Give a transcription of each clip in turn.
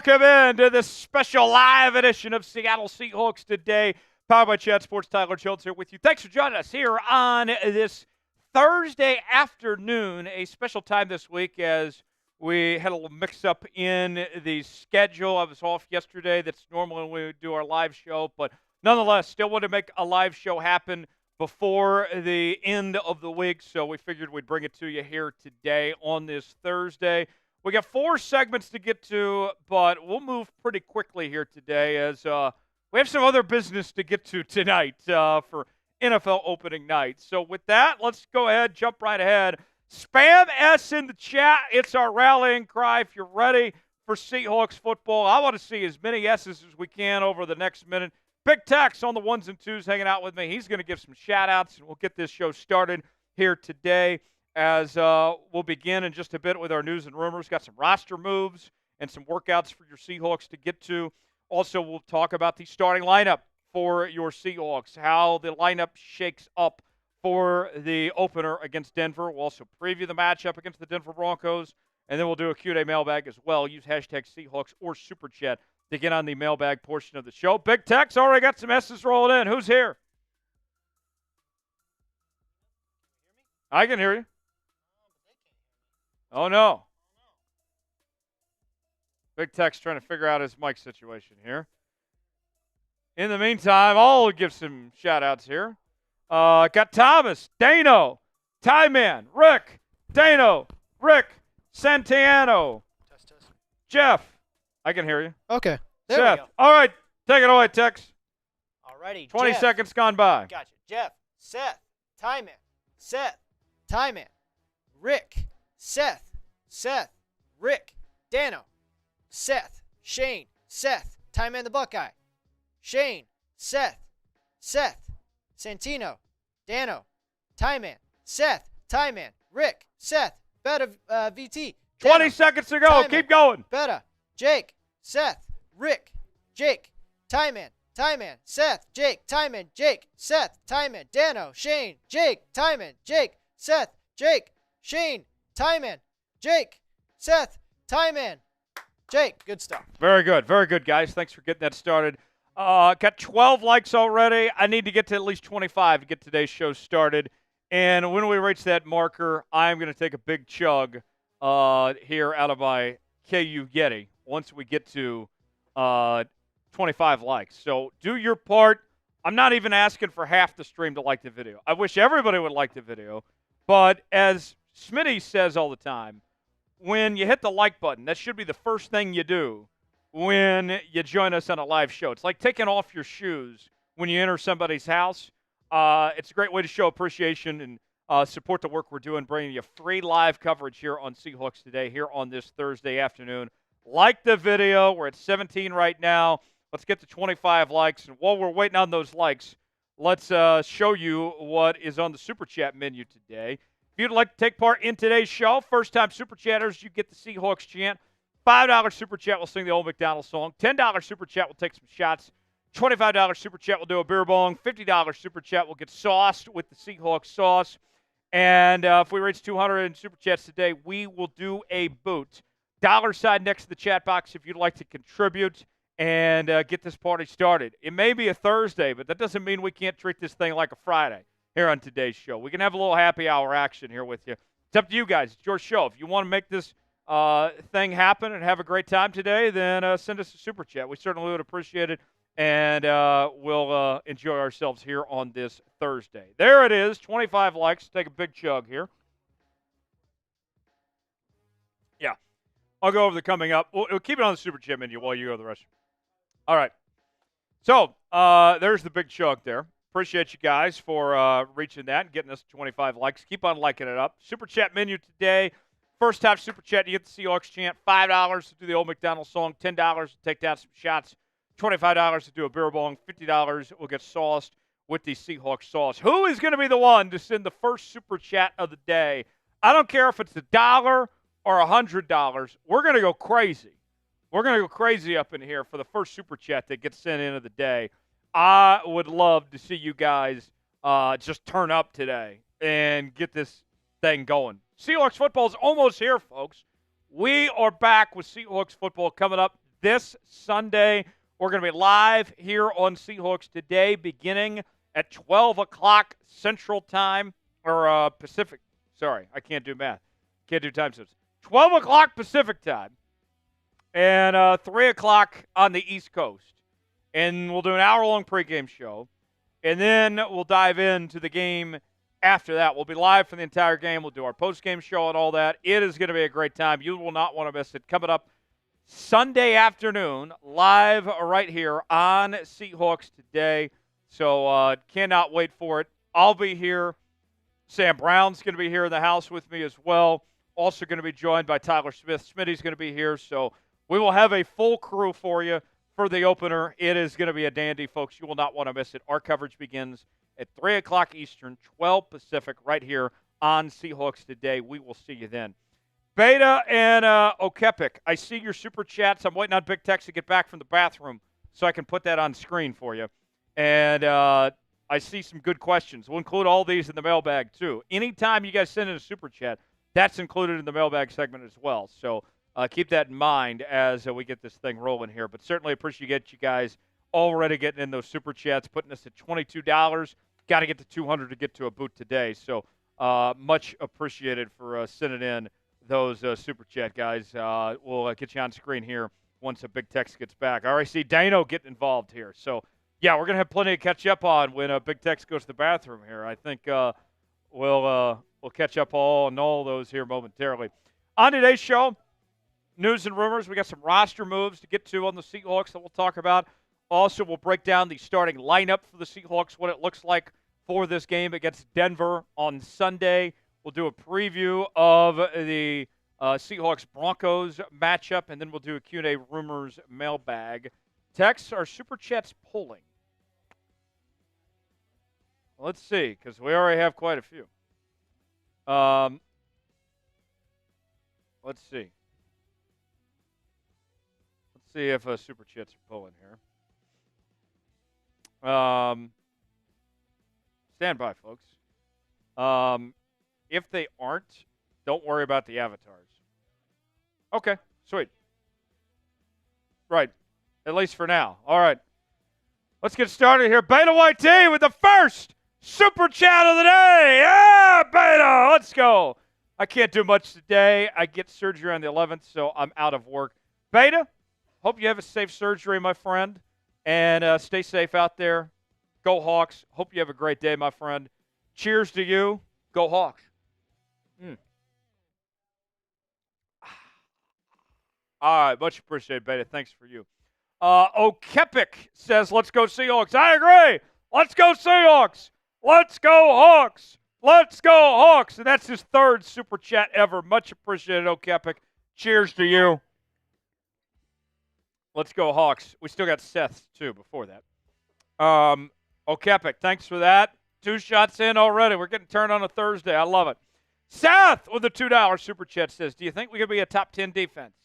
welcome into this special live edition of Seattle Seahawks Today. Powered by Chat Sports. Tyler Jones here with you. Thanks for joining us here on this Thursday afternoon, a special time this week as we had a little mix-up in the schedule. I was off yesterday. That's normally when we do our live show, but nonetheless, still want to make a live show happen before the end of the week, so we figured we'd bring it to you here today on this Thursday. We got 4 segments to get to, but we'll move pretty quickly here today as we have some other business to get to tonight for NFL opening night. So with that, let's go ahead, jump right ahead. Spam S in the chat. It's our rallying cry. If you're ready for Seahawks football, I want to see as many S's as we can over the next minute. Big Tex on the ones and twos hanging out with me. He's going to give some shout-outs, and we'll get this show started here today as we'll begin in just a bit with our news and rumors. Got some roster moves and some workouts for your Seahawks to get to. Also, we'll talk about the starting lineup for your Seahawks, how the lineup shakes up for the opener against Denver. We'll also preview the matchup against the Denver Broncos, and then we'll do a Q&A mailbag as well. Use hashtag Seahawks or Super Chat to get on the mailbag portion of the show. Big Tex already got some S's rolling in. Who's here? I can hear you. Oh, no. Big Tex trying to figure out his mic situation here. In the meantime, I'll give some shout-outs here. Got Thomas, Dano, Ty-Man, Rick, Dano, Rick, Santiano, Test. Jeff. I can hear you. Okay. There Seth. we go. All right. Take it away, Tex. Alrighty. 20 Jeff. seconds gone by. Gotcha. Jeff, Seth, Ty-Man, Seth, Ty-Man, Rick, Seth, Rick, Dano, Seth, Shane, Seth, Ty-Man the Buckeye, Shane, Seth, Santino, Dano, Ty-Man, Seth, Ty-Man, Rick, Seth, Beta VT, Dano, 20 seconds to go. Ty-Man, Keep going. Beta, Jake, Seth, Rick, Jake, Ty-Man, Seth, Jake, Ty-Man, Jake, Seth, Ty-Man, Dano, Shane, Jake, Ty-Man, Jake, Seth, Jake, Shane, Ty-Man, Jake, Seth, Ty-Man, Jake. Good stuff. Very good. Very good, guys. Thanks for getting that started. Got 12 likes already. I need to get to at least 25 to get today's show started. And when we reach that marker, I'm going to take a big chug here out of my KU Yeti once we get to 25 likes. So do your part. I'm not even asking for half the stream to like the video. I wish everybody would like the video. But as Smitty says all the time, when you hit the like button, that should be the first thing you do when you join us on a live show. It's like taking off your shoes when you enter somebody's house. It's a great way to show appreciation and support the work we're doing, bringing you free live coverage here on Seahawks Today, here on this Thursday afternoon. Like the video. We're at 17 right now. Let's get to 25 likes. And while we're waiting on those likes, let's show you what is on the Super Chat menu today. If you'd like to take part in today's show, first-time Super Chatters, you get the Seahawks chant. $5 Super Chat will sing the old Macdonald song. $10 Super Chat will take some shots. $25 Super Chat will do a beer bong. $50 Super Chat will get sauced with the Seahawks sauce. And if we reach 200 in Super Chats today, we will do a boot. Dollar sign next to the chat box if you'd like to contribute and get this party started. It may be a Thursday, but that doesn't mean we can't treat this thing like a Friday here on today's show. We can have a little happy hour action here with you. It's up to you guys. It's your show. If you want to make this thing happen and have a great time today, then send us a Super Chat. We certainly would appreciate it, and we'll enjoy ourselves here on this Thursday. There it is, 25 likes. Take a big chug here. Yeah. I'll go over the coming up. We'll keep it on the Super Chat menu while you go to the restroom. All right. So there's the big chug there. Appreciate you guys for reaching that and getting us 25 likes. Keep on liking it up. Super Chat menu today. First time Super Chat, you get the Seahawks chant. $5 to do the old Macdonald song. $10 to take down some shots. $25 to do a beer bong. $50 will get sauced with the Seahawks sauce. Who is going to be the one to send the first Super Chat of the day? I don't care if it's $1 or $100. We're going to go crazy. We're going to go crazy up in here for the first Super Chat that gets sent in of the day. I would love to see you guys just turn up today and get this thing going. Seahawks football is almost here, folks. We are back with Seahawks football coming up this Sunday. We're going to be live here on Seahawks Today beginning at 12 o'clock Central Time, or Pacific. Sorry, I can't do math. Can't do time zones. 12 o'clock Pacific Time and 3 o'clock on the East Coast. And we'll do an hour-long pregame show. And then we'll dive into the game after that. We'll be live for the entire game. We'll do our postgame show and all that. It is going to be a great time. You will not want to miss it. Coming up Sunday afternoon, live right here on Seahawks Today. So cannot wait for it. I'll be here. Sam Brown's going to be here in the house with me as well. Also going to be joined by Tyler Smith. Smitty's going to be here. So we will have a full crew for you for the opener. It is going to be a dandy, folks. You will not want to miss it. Our coverage begins at 3 o'clock Eastern, 12 Pacific, right here on Seahawks Today. We will see you then. Beta and Okepik, I see your super chats. I'm waiting on Big Tex to get back from the bathroom so I can put that on screen for you. And I see some good questions. We'll include all these in the mailbag, too. Anytime you guys send in a super chat, that's included in the mailbag segment as well. So keep that in mind as we get this thing rolling here. But certainly appreciate you guys already getting in those super chats, putting us at $22. Got to get to 200 to get to a boot today. So much appreciated for sending in those super chat guys. We'll get you on screen here once a Big Tex gets back. I already see Dano getting involved here. So, yeah, we're going to have plenty to catch up on when Big Tex goes to the bathroom here. I think we'll catch up on all those here momentarily. On today's show, news and rumors. We got some roster moves to get to on the Seahawks that we'll talk about. Also, we'll break down the starting lineup for the Seahawks, what it looks like for this game against Denver on Sunday. We'll do a preview of the Seahawks Broncos matchup, and then we'll do a Q&A rumors mailbag. Texts are super chats polling. Let's see, because we already have quite a few. Let's see. Let's see if super chats are pulling here. Stand by, folks. If they aren't, don't worry about the avatars. Okay, sweet. Right, at least for now. All right. Let's get started here. Beta YT with the first super chat of the day. Yeah, Beta, let's go. I can't do much today. I get surgery on the 11th, so I'm out of work. Beta, hope you have a safe surgery, my friend, and stay safe out there. Go Hawks. Hope you have a great day, my friend. Cheers to you. Go Hawks. All right, much appreciated, Beta. Thanks for you. Okepik says, let's go Seahawks. I agree. Let's go Seahawks. Let's go Hawks. Let's go Hawks. And that's his third super chat ever. Much appreciated, Okepik. Cheers to you. Let's go Hawks. We still got Seth, too, before that. Okepik, thanks for that. 2 shots in already. We're getting turned on a Thursday. I love it. Seth with a $2 super chat says, do you think we could be a top 10 defense?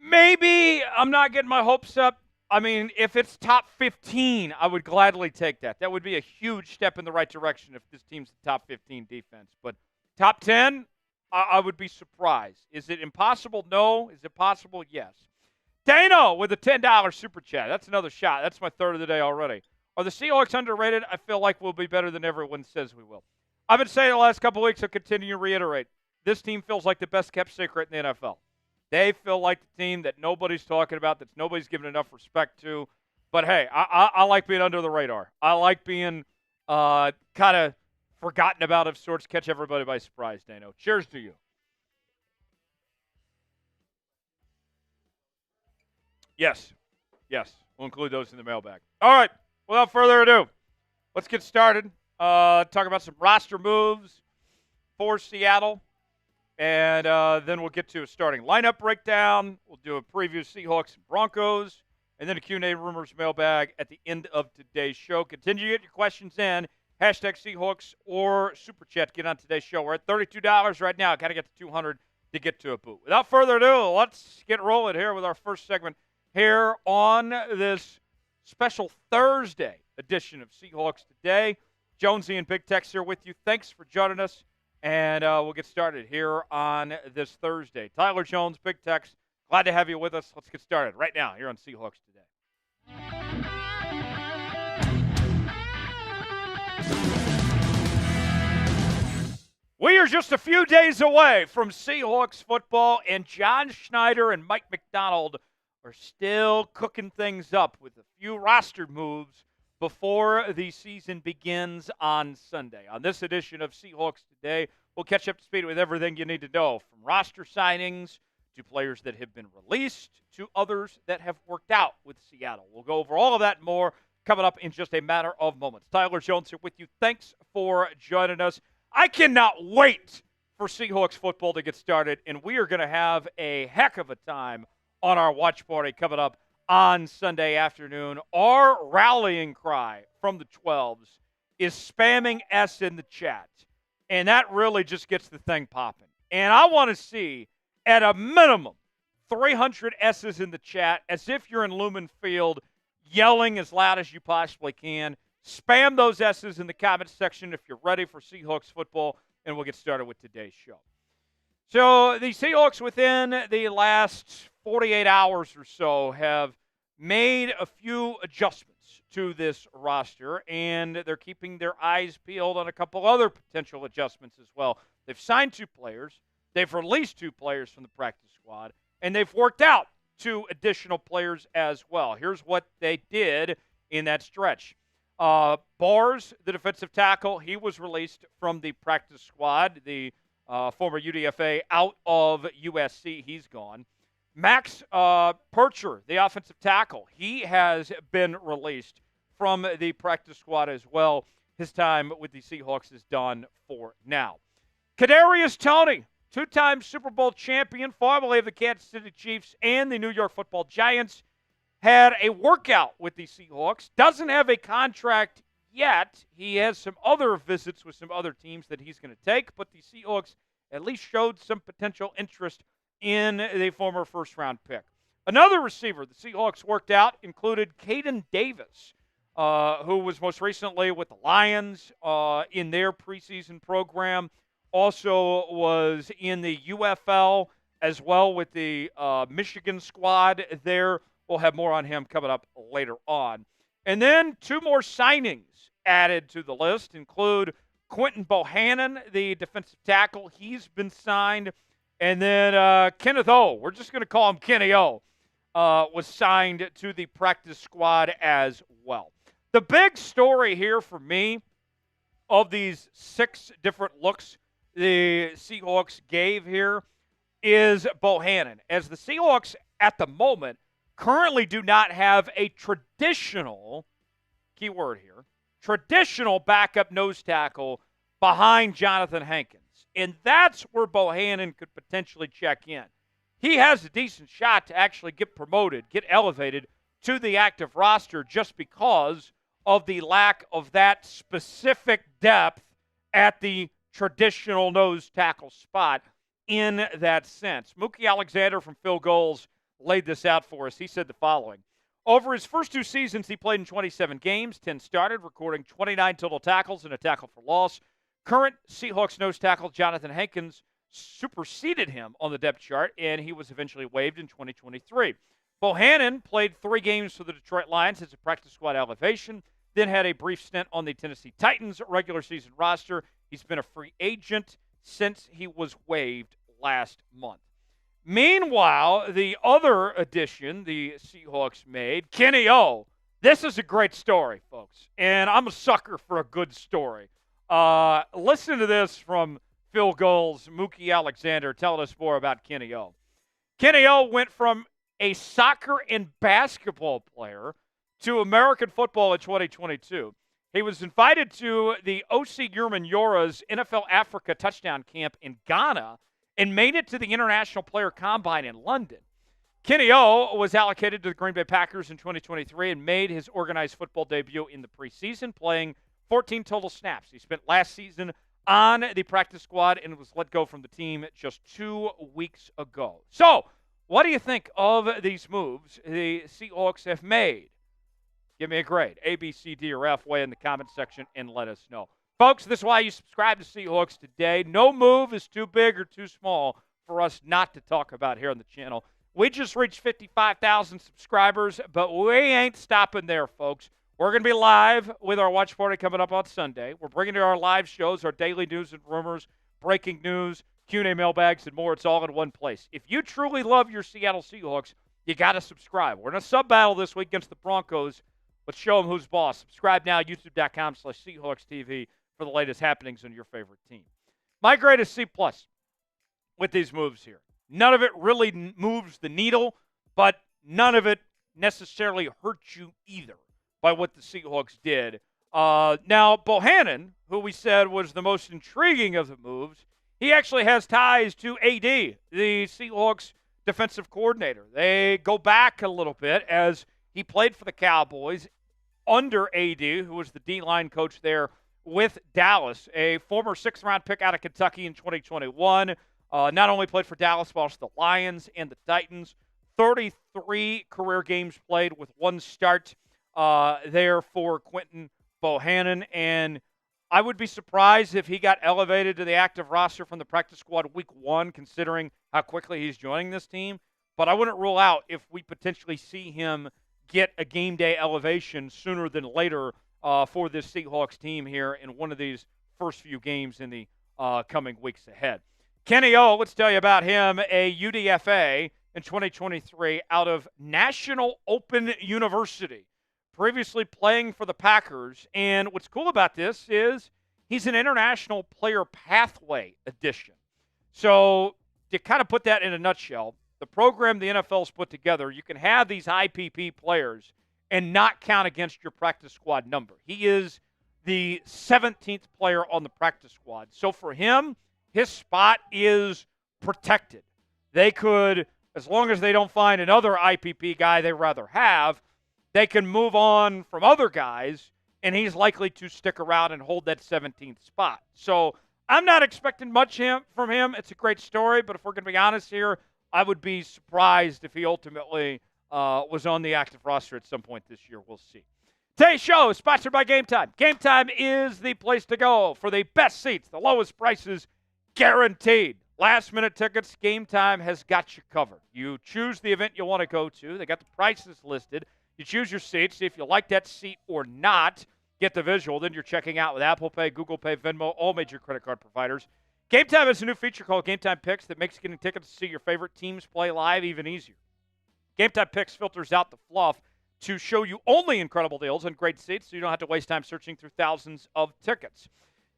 Maybe. I'm not getting my hopes up. I mean, if it's top 15, I would gladly take that. That would be a huge step in the right direction if this team's the top 15 defense. But top 10, I would be surprised. Is it impossible? No. Is it possible? Yes. Dano with a $10 super chat. That's another shot. That's my third of the day already. Are the Seahawks underrated? I feel like we'll be better than everyone says we will. I've been saying the last couple of weeks, I'll continue to reiterate. This team feels like the best kept secret in the NFL. They feel like the team that nobody's talking about, that nobody's giving enough respect to. But, hey, I like being under the radar. I like being kind of forgotten about of sorts, catch everybody by surprise, Dano. Cheers to you. Yes. We'll include those in the mailbag. All right. Without further ado, let's get started. Talk about some roster moves for Seattle. And then we'll get to a starting lineup breakdown. We'll do a preview of Seahawks and Broncos. And then a Q&A rumors mailbag at the end of today's show. Continue to get your questions in. Hashtag Seahawks or Super Chat. Get on today's show. We're at $32 right now. Got to get to 200 to get to a boot. Without further ado, let's get rolling here with our first segment here on this special Thursday edition of Seahawks Today. Jonesy and Big Tex here with you. Thanks for joining us. And we'll get started here on this Thursday. Tyler Jones, Big Tex, Glad to have you with us. Let's get started right now here on Seahawks Today. We are just a few days away from Seahawks football, and John Schneider and Mike Macdonald are still cooking things up with a few roster moves before the season begins on Sunday. On this edition of Seahawks Today, we'll catch up to speed with everything you need to know, from roster signings to players that have been released to others that have worked out with Seattle. We'll go over all of that and more coming up in just a matter of moments. Tyler Jones here with you. Thanks for joining us. I cannot wait for Seahawks football to get started, and we are going to have a heck of a time on our watch party coming up on Sunday afternoon. Our rallying cry from the 12s is spamming S in the chat, and that really just gets the thing popping. And I want to see, at a minimum, 300 S's in the chat, as if you're in Lumen Field, yelling as loud as you possibly can. Spam those S's in the comments section if you're ready for Seahawks football, and we'll get started with today's show. So the Seahawks, within the last 48 hours or so, have made a few adjustments to this roster, and they're keeping their eyes peeled on a couple other potential adjustments as well. They've signed 2 players, they've released 2 players from the practice squad, and they've worked out 2 additional players as well. Here's what they did in that stretch. Bars, the defensive tackle, he was released from the practice squad. The former UDFA out of USC, he's gone. Max Percher, the offensive tackle, he has been released from the practice squad as well. His time with the Seahawks is done for now. Kadarius Toney, 2-time Super Bowl champion, formerly of the Kansas City Chiefs and the New York Football Giants, had a workout with the Seahawks. Doesn't have a contract yet. He has some other visits with some other teams that he's going to take, but the Seahawks at least showed some potential interest in the former first-round pick. Another receiver the Seahawks worked out included Caden Davis, who was most recently with the Lions in their preseason program. Also was in the UFL as well with the Michigan squad there. We'll have more on him coming up later on. And then 2 more signings added to the list include Quentin Bohannon, the defensive tackle. He's been signed. And then Kenneth O, we're just going to call him Kenny O, was signed to the practice squad as well. The big story here for me of these 6 different looks the Seahawks gave here is Bohannon, as the Seahawks at the moment currently do not have a traditional, keyword here, traditional backup nose tackle behind Jonathan Hankins. And that's where Bohannon could potentially check in. He has a decent shot to actually get promoted, get elevated to the active roster just because of the lack of that specific depth at the traditional nose tackle spot in that sense. Mookie Alexander from Phil Goals laid this out for us. He said the following. Over his first 2 seasons, he played in 27 games, 10 started, recording 29 total tackles and a tackle for loss. Current Seahawks nose tackle Jonathan Hankins superseded him on the depth chart, and he was eventually waived in 2023. Bohannon played 3 games for the Detroit Lions as a practice squad elevation, then had a brief stint on the Tennessee Titans regular season roster. He's been a free agent since he was waived last month. Meanwhile, the other addition the Seahawks made, Kenny O. This is a great story, folks, and I'm a sucker for a good story. Listen to this from Phil Goals, Mookie Alexander, telling us more about Kenny O. Kenny O went from a soccer and basketball player to American football in 2022. He was invited to the O.C. Yora's NFL Africa touchdown camp in Ghana and made it to the International Player Combine in London. Kenny O was allocated to the Green Bay Packers in 2023 and made his organized football debut in the preseason, playing 14 total snaps. He spent last season on the practice squad and was let go from the team just 2 weeks ago. So, what do you think of these moves the Seahawks have made? Give me a grade, A, B, C, D, or F, way in the comment section and let us know. Folks, this is why you subscribe to Seahawks Today. No move is too big or too small for us not to talk about here on the channel. We just reached 55,000 subscribers, but we ain't stopping there, folks. We're going to be live with our watch party coming up on Sunday. We're bringing you our live shows, our daily news and rumors, breaking news, Q&A mailbags, and more. It's all in one place. If you truly love your Seattle Seahawks, you got to subscribe. We're in a sub-battle this week against the Broncos. Let's show them who's boss. Subscribe now, youtube.com/SeahawksTV for the latest happenings on your favorite team. My grade is C+ with these moves here. None of it really moves the needle, but none of it necessarily hurts you either by what the Seahawks did. Now, Bohannon, who we said was the most intriguing of the moves, he actually has ties to AD, the Seahawks defensive coordinator. They go back a little bit as he played for the Cowboys under AD, who was the D-line coach there with Dallas, a former sixth-round pick out of Kentucky in 2021. Not only played for Dallas, but also the Lions and the Titans. 33 career games played with one start there for Quentin Bohannon. And I would be surprised if he got elevated to the active roster from the practice squad week 1, considering how quickly he's joining this team. But I wouldn't rule out if we potentially see him get a game day elevation sooner than later for this Seahawks team here in one of these first few games in the coming weeks ahead. Kenny O, let's tell you about him, a UDFA in 2023 out of National Open University, previously playing for the Packers. And what's cool about this is he's an International Player Pathway addition. So to kind of put that in a nutshell, the program the NFL's put together, you can have these IPP players and not count against your practice squad number. He is the 17th player on the practice squad. So for him, his spot is protected. They could, as long as they don't find another IPP guy they rather have, they can move on from other guys, and he's likely to stick around and hold that 17th spot. So I'm not expecting much from him. It's a great story, but if we're going to be honest here, I would be surprised if he ultimately was on the active roster at some point this year. We'll see. Today's show is sponsored by Game Time. Game Time is the place to go for the best seats, the lowest prices, guaranteed. Last-minute tickets, Game Time has got you covered. You choose the event you want to go to. They got the prices listed. You choose your seat, see if you like that seat or not. Get the visual. Then you're checking out with Apple Pay, Google Pay, Venmo, all major credit card providers. Game Time has a new feature called Game Time Picks that makes getting tickets to see your favorite teams play live even easier. Game Time Picks filters out the fluff to show you only incredible deals and great seats so you don't have to waste time searching through thousands of tickets.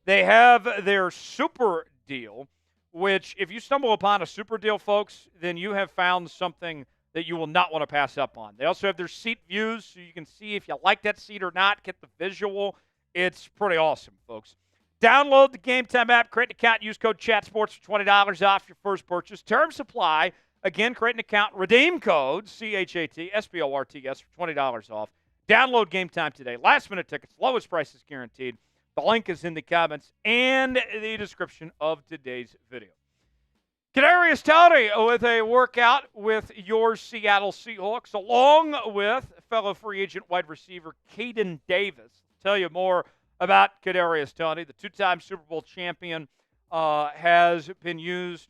They have their super deal, which if you stumble upon a super deal, folks, then you have found something that you will not want to pass up on. They also have their seat views so you can see if you like that seat or not, get the visual. It's pretty awesome, folks. Download the Game Time app, create an account, use code CHATSPORTS for $20 off your first purchase. Terms apply. Again, create an account, redeem code CHATSPORTS for $20 off. Download Game Time today. Last-minute tickets, lowest prices guaranteed. The link is in the comments and the description of today's video. Kadarius Toney with a workout with your Seattle Seahawks, along with fellow free agent wide receiver Caden Davis. I'll tell you more about Kadarius Toney. The two-time Super Bowl champion has been used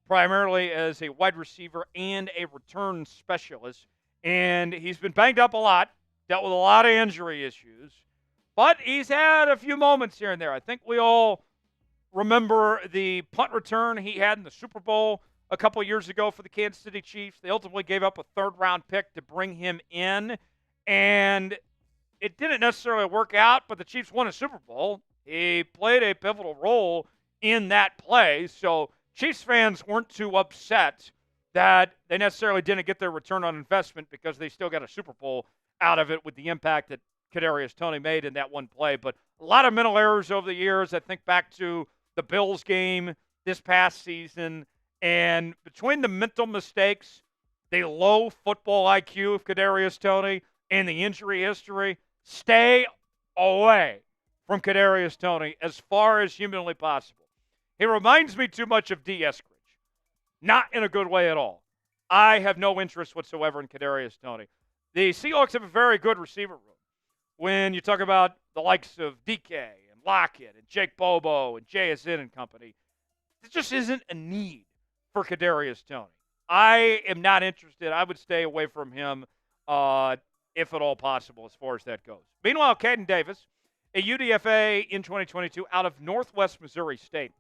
primarily as a wide receiver and a return specialist, and he's been banged up a lot, dealt with a lot of injury issues. But he's had a few moments here and there. I think we all remember the punt return he had in the Super Bowl a couple years ago for the Kansas City Chiefs. They ultimately gave up a third-round pick to bring him in, and it didn't necessarily work out, but the Chiefs won a Super Bowl. He played a pivotal role in that play, so Chiefs fans weren't too upset that they necessarily didn't get their return on investment because they still got a Super Bowl out of it with the impact that Kadarius Toney made in that one play. But a lot of mental errors over the years. I think back to the Bills game this past season, and between the mental mistakes, the low football IQ of Kadarius Toney, and the injury history, stay away from Kadarius Toney as far as humanly possible. He reminds me too much of D. Eskridge. Not in a good way at all. I have no interest whatsoever in Kadarius Toney. The Seahawks have a very good receiver room. When you talk about the likes of DK and Lockett and Jake Bobo and JSN and company, there just isn't a need for Kadarius Toney. I am not interested. I would stay away from him if at all possible as far as that goes. Meanwhile, Caden Davis, a UDFA in 2022 out of Northwest Missouri State.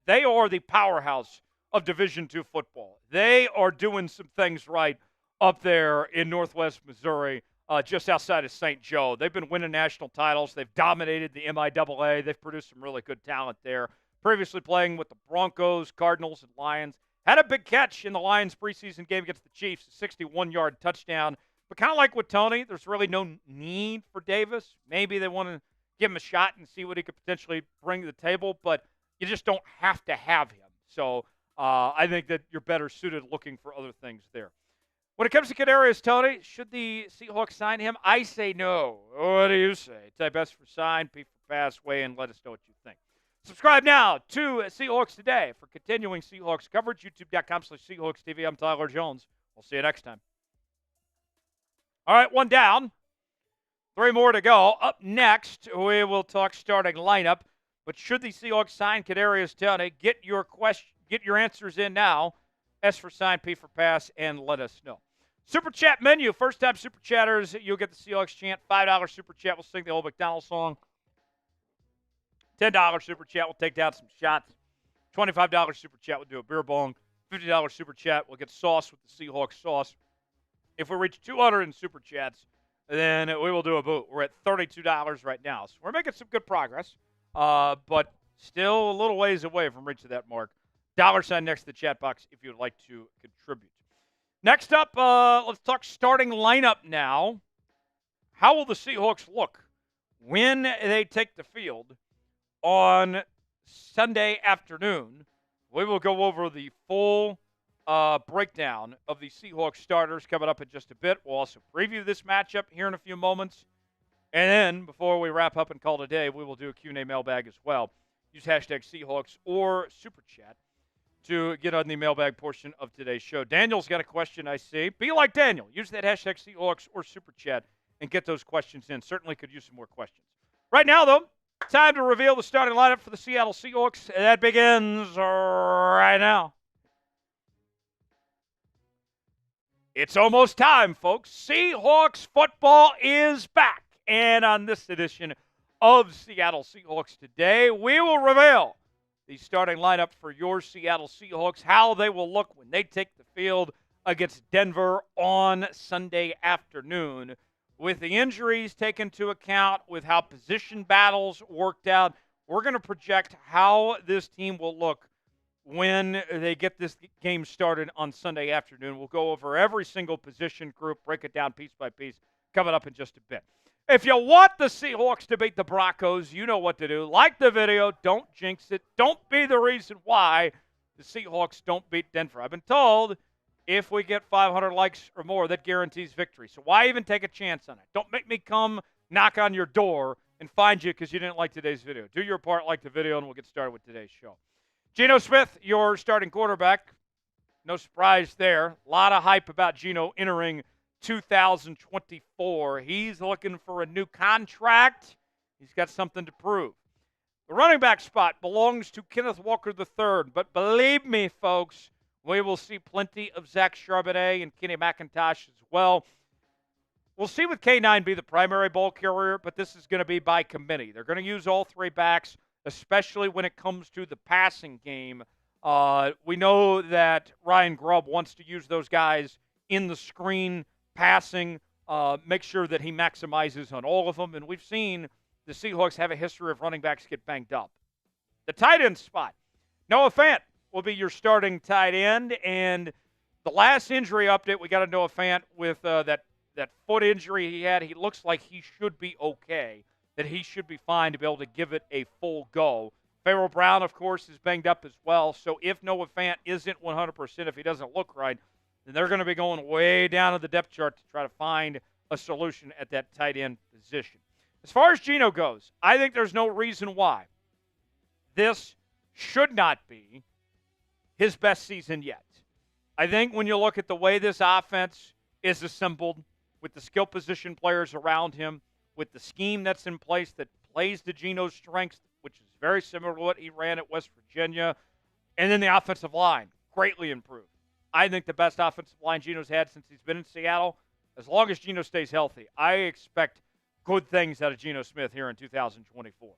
They are the powerhouse of Division II football. They are doing some things right up there in Northwest Missouri, just outside of St. Joe. They've been winning national titles. They've dominated the MIAA. They've produced some really good talent there. Previously playing with the Broncos, Cardinals, and Lions. Had a big catch in the Lions preseason game against the Chiefs, a 61-yard touchdown. But kind of like with Tony, there's really no need for Davis. Maybe they want to give him a shot and see what he could potentially bring to the table, but you just don't have to have him. So I think that you're better suited looking for other things there. When it comes to Kadarius Toney, should the Seahawks sign him? I say no. What do you say? Type S for sign, P for pass, weigh in, let us know what you think. Subscribe now to Seahawks Today for continuing Seahawks coverage. YouTube.com/Seahawks TV. I'm Tyler Jones. We'll see you next time. All right, one down. 3 more to go. Up next, we will talk starting lineup. But should the Seahawks sign Kadarius Toney? Get your answers in now. S for sign, P for pass, and let us know. Super Chat menu. First-time Super Chatters, you'll get the Seahawks chant. $5 Super Chat, we'll sing the old Macdonald song. $10 Super Chat, we'll take down some shots. $25 Super Chat, we'll do a beer bong. $50 Super Chat, we'll get sauce with the Seahawks sauce. If we reach 200 in Super Chats, then we will do a boot. We're at $32 right now. So we're making some good progress, but still a little ways away from reaching that mark. $ next to the chat box if you would like to contribute. Next up, let's talk starting lineup now. How will the Seahawks look when they take the field on Sunday afternoon? We will go over the full breakdown of the Seahawks starters coming up in just a bit. We'll also preview this matchup here in a few moments. And then, before we wrap up and call it a day, we will do a Q&A mailbag as well. Use hashtag Seahawks or Super Chat to get on the mailbag portion of today's show. Daniel's got a question, I see. Be like Daniel. Use that hashtag Seahawks or Super Chat and get those questions in. Certainly could use some more questions. Right now, though, time to reveal the starting lineup for the Seattle Seahawks. That begins right now. It's almost time, folks. Seahawks football is back. And on this edition of Seattle Seahawks Today, we will reveal the starting lineup for your Seattle Seahawks, how they will look when they take the field against Denver on Sunday afternoon. With the injuries taken into account, with how position battles worked out, we're going to project how this team will look when they get this game started on Sunday afternoon. We'll go over every single position group, break it down piece by piece, coming up in just a bit. If you want the Seahawks to beat the Broncos, you know what to do. Like the video. Don't jinx it. Don't be the reason why the Seahawks don't beat Denver. I've been told if we get 500 likes or more, that guarantees victory. So why even take a chance on it? Don't make me come knock on your door and find you because you didn't like today's video. Do your part, like the video, and we'll get started with today's show. Geno Smith, your starting quarterback. No surprise there. A lot of hype about Geno entering 2024. He's looking for a new contract. He's got something to prove. The running back spot belongs to Kenneth Walker III, but believe me, folks, we will see plenty of Zach Charbonnet and Kenny McIntosh as well. We'll see with K9 be the primary ball carrier, but this is going to be by committee. They're going to use all three backs, especially when it comes to the passing game. We know that Ryan Grubb wants to use those guys in the screen passing, make sure that he maximizes on all of them. And we've seen the Seahawks have a history of running backs get banged up. The tight end spot. Noah Fant will be your starting tight end. And the last injury update, we got a Noah Fant with that foot injury he had. He looks like he should be okay, that he should be fine to be able to give it a full go. Pharaoh Brown, of course, is banged up as well. So if Noah Fant isn't 100%, if he doesn't look right, then they're going to be going way down to the depth chart to try to find a solution at that tight end position. As far as Geno goes, I think there's no reason why this should not be his best season yet. I think when you look at the way this offense is assembled, with the skill position players around him, with the scheme that's in place that plays to Geno's strengths, which is very similar to what he ran at West Virginia, and then the offensive line, greatly improved. I think the best offensive line Geno's had since he's been in Seattle. As long as Geno stays healthy, I expect good things out of Geno Smith here in 2024.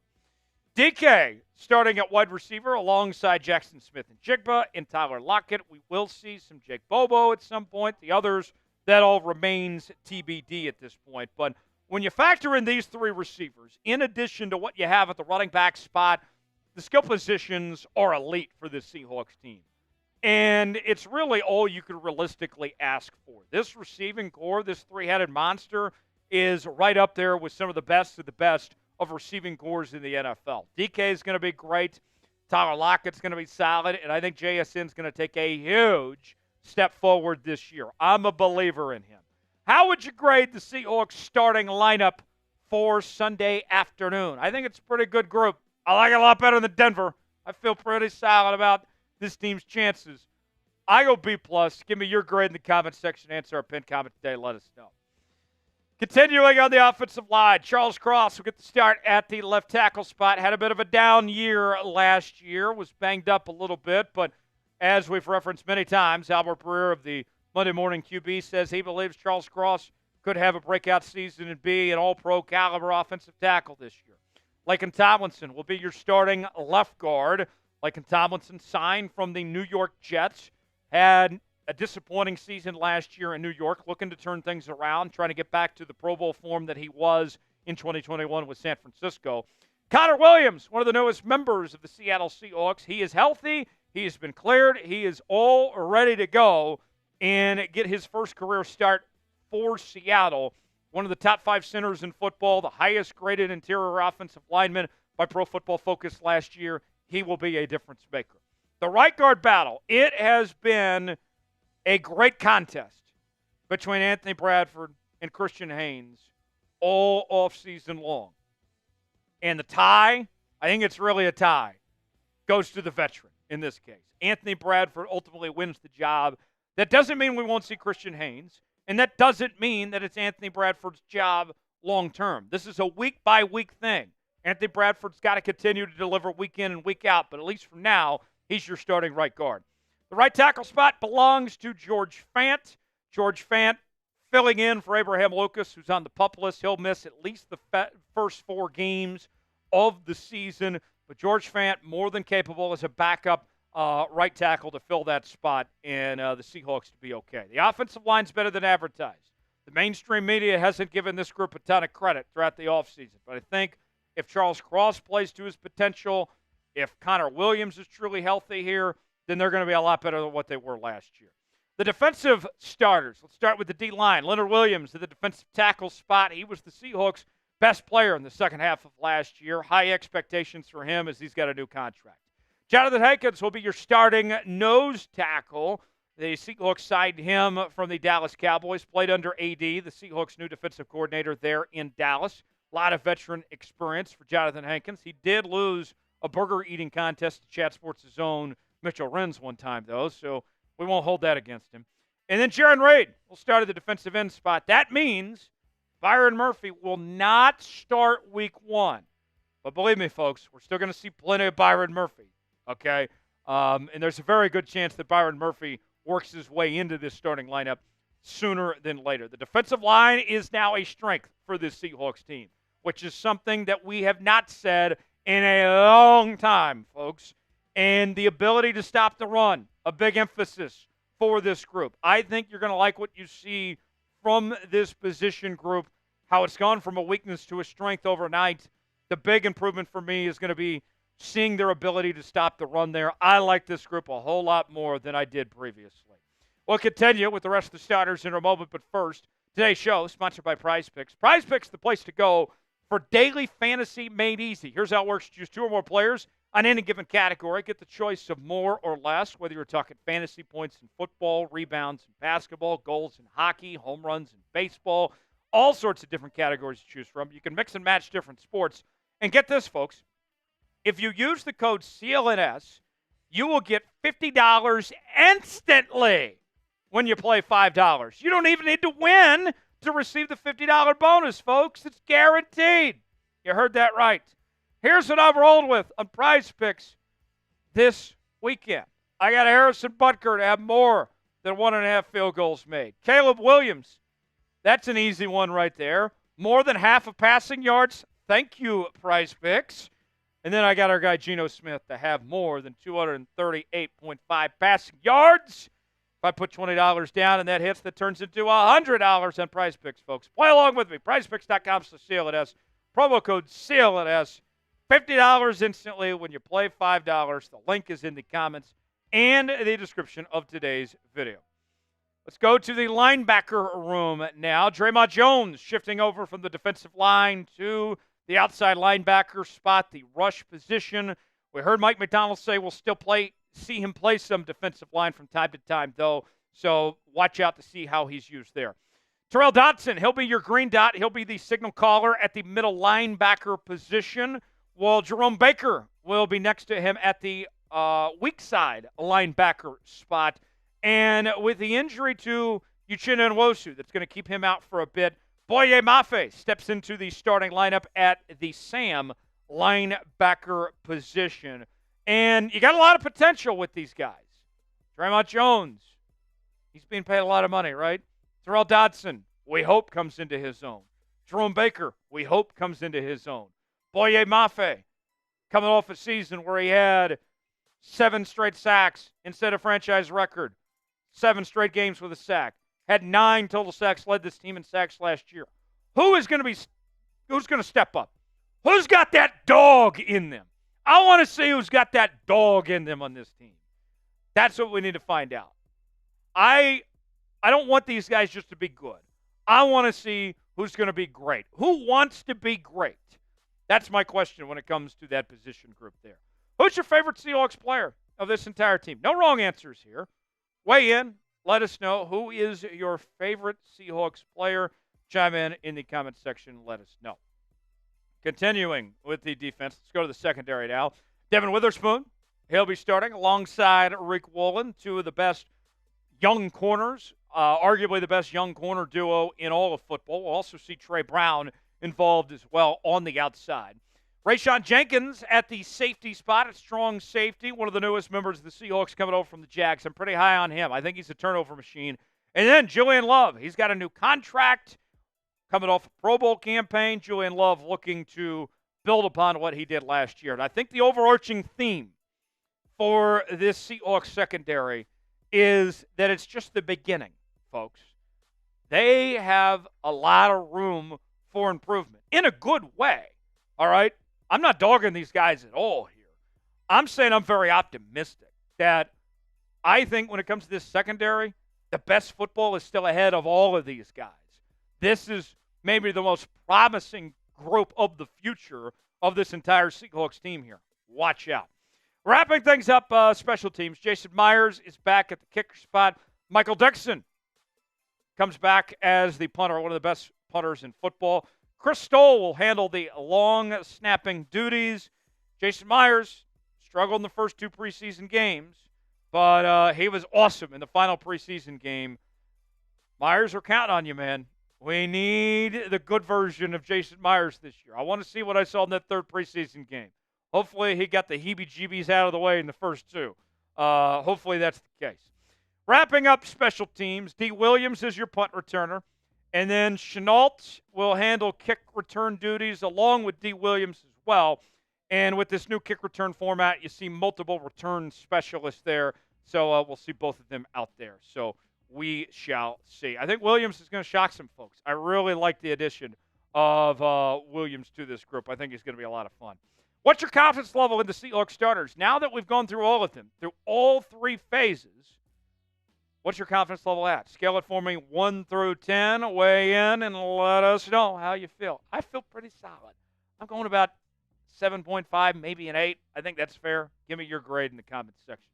DK starting at wide receiver alongside Jaxon Smith-Njigba and Tyler Lockett. We will see some Jake Bobo at some point. The others, that all remains TBD at this point. But when you factor in these three receivers, in addition to what you have at the running back spot, the skill positions are elite for this Seahawks team. And it's really all you could realistically ask for. This receiving core, this three-headed monster, is right up there with some of the best of receiving cores in the NFL. DK is going to be great. Tyler Lockett's going to be solid. And I think JSN's going to take a huge step forward this year. I'm a believer in him. How would you grade the Seahawks starting lineup for Sunday afternoon? I think it's a pretty good group. I like it a lot better than Denver. I feel pretty solid about this team's chances. I go B+. Give me your grade in the comment section. Answer our pinned comment today. Let us know. Continuing on the offensive line, Charles Cross will get the start at the left tackle spot. Had a bit of a down year last year. Was banged up a little bit, but as we've referenced many times, Albert Breer of the Monday Morning QB says he believes Charles Cross could have a breakout season and be an all-pro caliber offensive tackle this year. Laken Tomlinson will be your starting left guard. Laken Tomlinson signed from the New York Jets. Had a disappointing season last year in New York, looking to turn things around, trying to get back to the Pro Bowl form that he was in 2021 with San Francisco. Connor Williams, one of the newest members of the Seattle Seahawks. He is healthy. He has been cleared. He is all ready to go and get his first career start for Seattle. One of the top 5 centers in football, the highest graded interior offensive lineman by Pro Football Focus last year. He will be a difference maker. The right guard battle, it has been a great contest between Anthony Bradford and Christian Haynes all offseason long. And the tie, I think it's really a tie, goes to the veteran in this case. Anthony Bradford ultimately wins the job. That doesn't mean we won't see Christian Haynes, and that doesn't mean that it's Anthony Bradford's job long term. This is a week-by-week thing. Anthony Bradford's got to continue to deliver week in and week out, but at least for now, he's your starting right guard. The right tackle spot belongs to George Fant. George Fant filling in for Abraham Lucas, who's on the PUP list. He'll miss at least the first 4 games of the season, but George Fant more than capable as a backup right tackle to fill that spot and the Seahawks to be okay. The offensive line's better than advertised. The mainstream media hasn't given this group a ton of credit throughout the offseason, but I think if Charles Cross plays to his potential, if Connor Williams is truly healthy here, then they're going to be a lot better than what they were last year. The defensive starters, let's start with the D-line. Leonard Williams at the defensive tackle spot. He was the Seahawks' best player in the second half of last year. High expectations for him as he's got a new contract. Jonathan Hankins will be your starting nose tackle. The Seahawks signed him from the Dallas Cowboys, played under AD, the Seahawks' new defensive coordinator there in Dallas. A lot of veteran experience for Jonathan Hankins. He did lose a burger-eating contest to Chat Sports' own Mitchell Renz one time, though, so we won't hold that against him. And then Jaron Reed will start at the defensive end spot. That means Byron Murphy will not start week 1. But believe me, folks, we're still going to see plenty of Byron Murphy, okay? And there's a very good chance that Byron Murphy works his way into this starting lineup sooner than later. The defensive line is now a strength for this Seahawks team, which is something that we have not said in a long time, folks. And the ability to stop the run, a big emphasis for this group. I think you're going to like what you see from this position group, how it's gone from a weakness to a strength overnight. The big improvement for me is going to be seeing their ability to stop the run there. I like this group a whole lot more than I did previously. We'll continue with the rest of the starters in a moment, but first, today's show sponsored by Prize Picks. Prize Picks, the place to go for daily fantasy made easy. Here's how it works. Choose 2 or more players on any given category. Get the choice of more or less, whether you're talking fantasy points in football, rebounds in basketball, goals in hockey, home runs in baseball, all sorts of different categories to choose from. You can mix and match different sports. And get this, folks. If you use the code CLNS, you will get $50 instantly when you play $5. You don't even need to win to receive the $50 bonus, folks. It's guaranteed. You heard that right. Here's what I've rolled with on Prize Picks this weekend. I got Harrison Butker to have more than 1.5 field goals made. Caleb Williams, that's an easy one right there. More than half of passing yards. Thank you, Prize Picks. And then I got our guy Geno Smith to have more than 238.5 passing yards. If I put $20 down and that hits, that turns into $100 on Prize Picks, folks. Play along with me. PrizePicks.com/CLNS. Promo code CLNS. $50 instantly when you play $5. The link is in the comments and the description of today's video. Let's go to the linebacker room now. Draymond Jones shifting over from the defensive line to the outside linebacker spot, the rush position. We heard Mike Macdonald say we'll still see him play some defensive line from time to time, though, so watch out to see how he's used there. Terrell Dodson, he'll be your green dot. He'll be the signal caller at the middle linebacker position, while Jerome Baker will be next to him at the weak side linebacker spot. And with the injury to Uchenna Nwosu, that's going to keep him out for a bit, Boye Mafe steps into the starting lineup at the Sam linebacker position. And you got a lot of potential with these guys. Draymond Jones, he's being paid a lot of money, right? Terrell Dodson, we hope comes into his own. Jerome Baker, we hope comes into his own. Boye Mafe, coming off a season where he had 7 straight sacks instead of franchise record. 7 straight games with a sack. Had 9 total sacks, led this team in sacks last year. Who's going to step up? Who's got that dog in them? I want to see who's got that dog in them on this team. That's what we need to find out. I don't want these guys just to be good. I want to see who's going to be great. Who wants to be great? That's my question when it comes to that position group there. Who's your favorite Seahawks player of this entire team? No wrong answers here. Weigh in. Let us know who is your favorite Seahawks player. Chime in the comment section. Let us know. Continuing with the defense, let's go to the secondary now. Devon Witherspoon, he'll be starting alongside Rick Woolen, 2 of the best young corners, arguably the best young corner duo in all of football. We'll also see Trey Brown involved as well on the outside. Rayshawn Jenkins at the safety spot, a strong safety, one of the newest members of the Seahawks coming over from the Jags. I'm pretty high on him. I think he's a turnover machine. And then Julian Love, he's got a new contract coming off a Pro Bowl campaign. Julian Love looking to build upon what he did last year. And I think the overarching theme for this Seahawks secondary is that it's just the beginning, folks. They have a lot of room for improvement in a good way, all right? I'm not dogging these guys at all here. I'm saying I'm very optimistic that I think when it comes to this secondary, the best football is still ahead of all of these guys. This is maybe the most promising group of the future of this entire Seahawks team here. Watch out. Wrapping things up, special teams. Jason Myers is back at the kicker spot. Michael Dixon comes back as the punter, one of the best punters in football. Chris Stoll will handle the long snapping duties. Jason Myers struggled in the first 2 preseason games, but he was awesome in the final preseason game. Myers, we're counting on you, man. We need the good version of Jason Myers this year. I want to see what I saw in that 3rd preseason game. Hopefully he got the heebie-jeebies out of the way in the first 2. Hopefully that's the case. Wrapping up special teams, D. Williams is your punt returner. And then Chenault will handle kick return duties along with D. Williams as well. And with this new kick return format, you see multiple return specialists there. So we'll see both of them out there. So we shall see. I think Williams is going to shock some folks. I really like the addition of Williams to this group. I think he's going to be a lot of fun. What's your confidence level in the Seahawks starters? Now that we've gone through all of them, through all 3 phases, what's your confidence level at? Scale it for me 1 through 10. Weigh in and let us know how you feel. I feel pretty solid. I'm going about 7.5, maybe an 8. I think that's fair. Give me your grade in the comments section.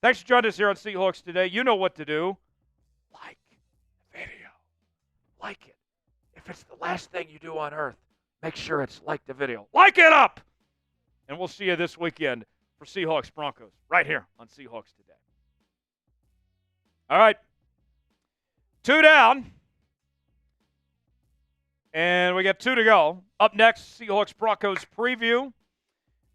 Thanks for joining us here on Seahawks Today. You know what to do. Like the video. Like it. If it's the last thing you do on earth, make sure it's like the video. Like it up! And we'll see you this weekend for Seahawks Broncos right here on Seahawks Today. All right. 2 down. And we got 2 to go. Up next, Seahawks Broncos preview.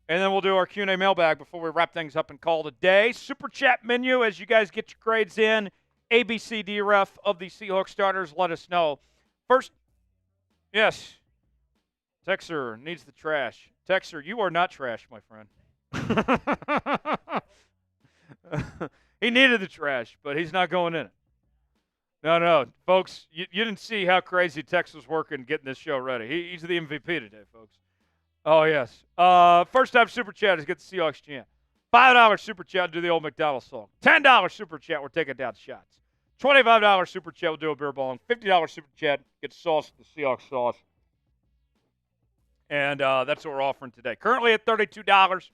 And then we'll do our Q&A mailbag before we wrap things up and call it a day. Super chat menu as you guys get your grades in ABCD ref of the Seahawks starters, let us know. First, yes, Texer needs the trash. Texer, you are not trash, my friend. He needed the trash, but he's not going in it. No, folks, you didn't see how crazy Tex was working getting this show ready. He's the MVP today, folks. Oh, yes. First time Super Chat is get the Seahawks chant. $5 Super Chat, do the old Macdonald song. $10 Super Chat, we're taking down shots. $25 Super Chat, we'll do a beer bong. $50 Super Chat, get sauce, the Seahawks sauce. And that's what we're offering today. Currently at $32.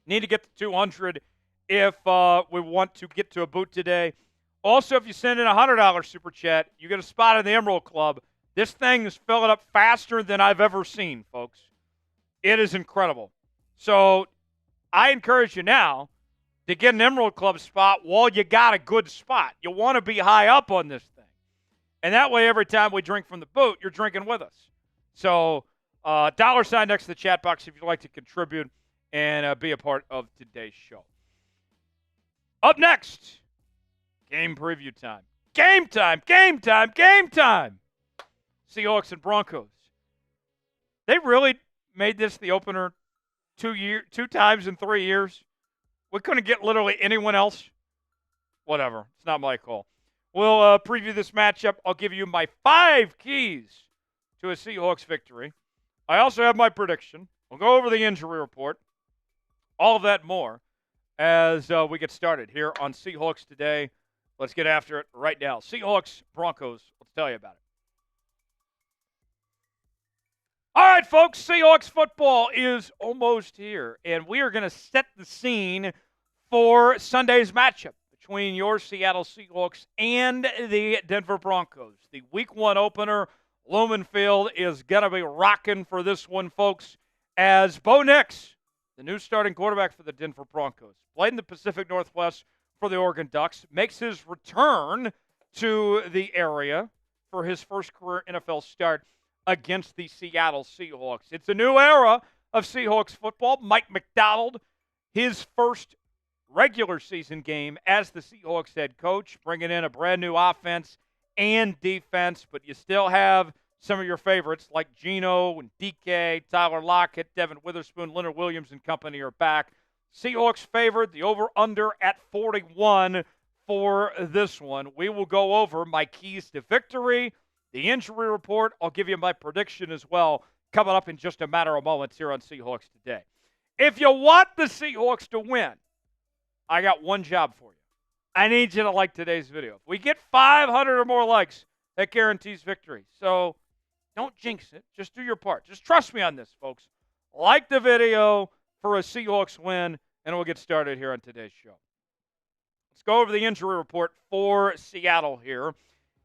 Need to get to 200 if we want to get to a boot today. Also, if you send in a $100 Super Chat, you get a spot in the Emerald Club. This thing is filling up faster than I've ever seen, folks. It is incredible. So I encourage you now to get an Emerald Club spot while you got a good spot. You want to be high up on this thing. And that way, every time we drink from the boot, you're drinking with us. So $ next to the chat box if you'd like to contribute and be a part of today's show. Up next, game preview time. Game time. Seahawks and Broncos. They really made this the opener 2 times in 3 years. We couldn't get literally anyone else. Whatever. It's not my call. We'll preview this matchup. I'll give you my 5 keys to a Seahawks victory. I also have my prediction. We'll go over the injury report. All of that more as we get started here on Seahawks Today. Let's get after it right now. Seahawks, Broncos. Let's tell you about it. All right, folks, Seahawks football is almost here, and we are going to set the scene for Sunday's matchup between your Seattle Seahawks and the Denver Broncos. The Week 1 opener, Lumen Field, is going to be rocking for this one, folks, as Bo Nix, the new starting quarterback for the Denver Broncos, played in the Pacific Northwest for the Oregon Ducks, makes his return to the area for his first career NFL start against the Seattle Seahawks. It's a new era of Seahawks football. Mike Macdonald, his first regular season game as the Seahawks head coach, bringing in a brand new offense and defense, but you still have some of your favorites like Geno and DK, Tyler Lockett, Devon Witherspoon, Leonard Williams and company are back. Seahawks favored, the over-under at 41 for this one. We will go over my keys to victory, the injury report. I'll give you my prediction as well, coming up in just a matter of moments here on Seahawks Today. If you want the Seahawks to win, I got one job for you. I need you to like today's video. If we get 500 or more likes, that guarantees victory. So don't jinx it. Just do your part. Just trust me on this, folks. Like the video for a Seahawks win, and we'll get started here on today's show. Let's go over the injury report for Seattle here.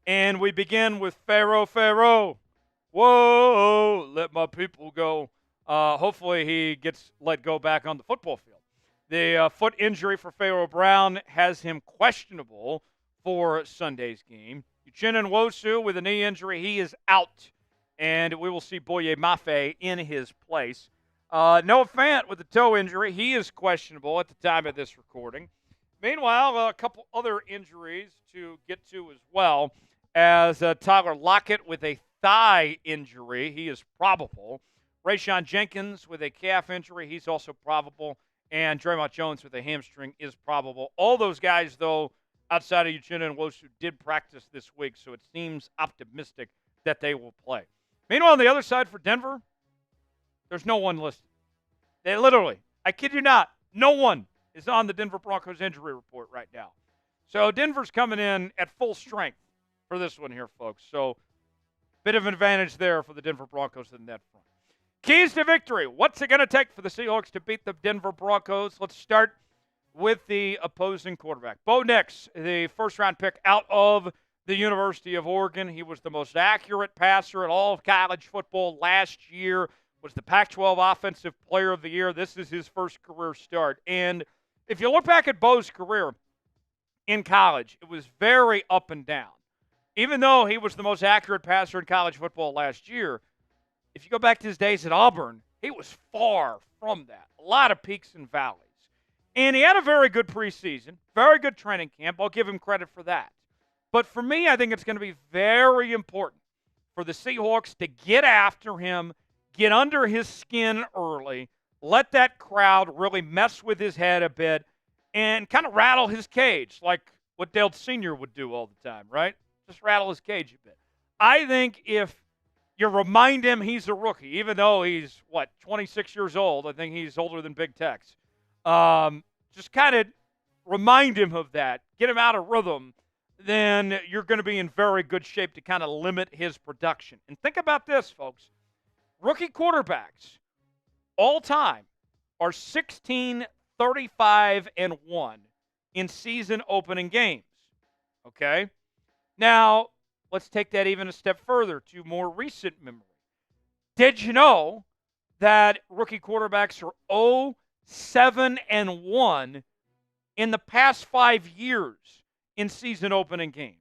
And we begin with Pharaoh. Whoa, let my people go. Hopefully he gets let go back on the football field. The foot injury for Pharaoh Brown has him questionable for Sunday's game. Uchenna Nwosu with a knee injury, he is out. And we will see Boye Mafe in his place. Noah Fant with a toe injury, he is questionable at the time of this recording. Meanwhile, a couple other injuries to get to as well, as Tyler Lockett with a thigh injury, he is probable. Rayshon Jenkins with a calf injury, he's also probable. And Draymond Jones with a hamstring is probable. All those guys, though, outside of Uchenna Nwosu, did practice this week, so it seems optimistic that they will play. Meanwhile, on the other side for Denver, there's no one listed. They literally, I kid you not, no one is on the Denver Broncos injury report right now. So Denver's coming in at full strength for this one here, folks. So bit of an advantage there for the Denver Broncos in that front. Keys to victory. What's it going to take for the Seahawks to beat the Denver Broncos? Let's start with the opposing quarterback. Bo Nix, the first-round pick out of the University of Oregon. He was the most accurate passer in all of college football last year, was the Pac-12 Offensive Player of the Year. This is his first career start. And if you look back at Bo's career in college, it was very up and down. Even though he was the most accurate passer in college football last year, if you go back to his days at Auburn, he was far from that. A lot of peaks and valleys. And he had a very good preseason, very good training camp. I'll give him credit for that. But for me, I think it's going to be very important for the Seahawks to get after him, get under his skin early, let that crowd really mess with his head a bit, and kind of rattle his cage like what Dale Sr. would do all the time, right? Just rattle his cage a bit. I think if you remind him he's a rookie, even though he's, 26 years old. I think he's older than Big Tex. Just kind of remind him of that, get him out of rhythm, then you're going to be in very good shape to kind of limit his production. And think about this, folks. Rookie quarterbacks all time are 16, 35, and 1 in season opening games. Okay? Now, let's take that even a step further to more recent memory. Did you know that rookie quarterbacks are 0, 7, and 1 in the past 5 years in season opening games?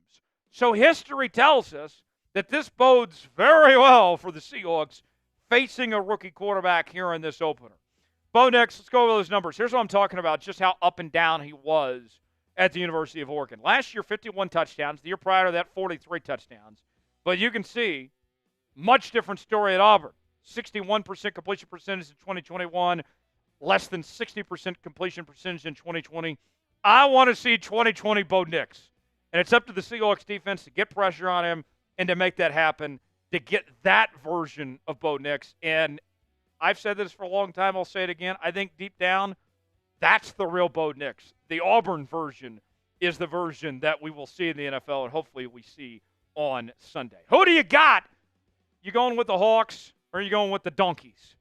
So history tells us that this bodes very well for the Seahawks facing a rookie quarterback here in this opener. Bo Nix, let's go over those numbers. Here's what I'm talking about, just how up and down he was at the University of Oregon. Last year, 51 touchdowns. The year prior to that, 43 touchdowns. But you can see, much different story at Auburn. 61% completion percentage in 2021, less than 60% completion percentage in 2020. I want to see 2020 Bo Nix. And it's up to the Seahawks defense to get pressure on him and to make that happen, to get that version of Bo Nix. And I've said this for a long time. I'll say it again. I think deep down, that's the real Bo Nix. The Auburn version is the version that we will see in the NFL, and hopefully we see on Sunday. Who do you got? You going with the Hawks, or are you going with the Donkeys?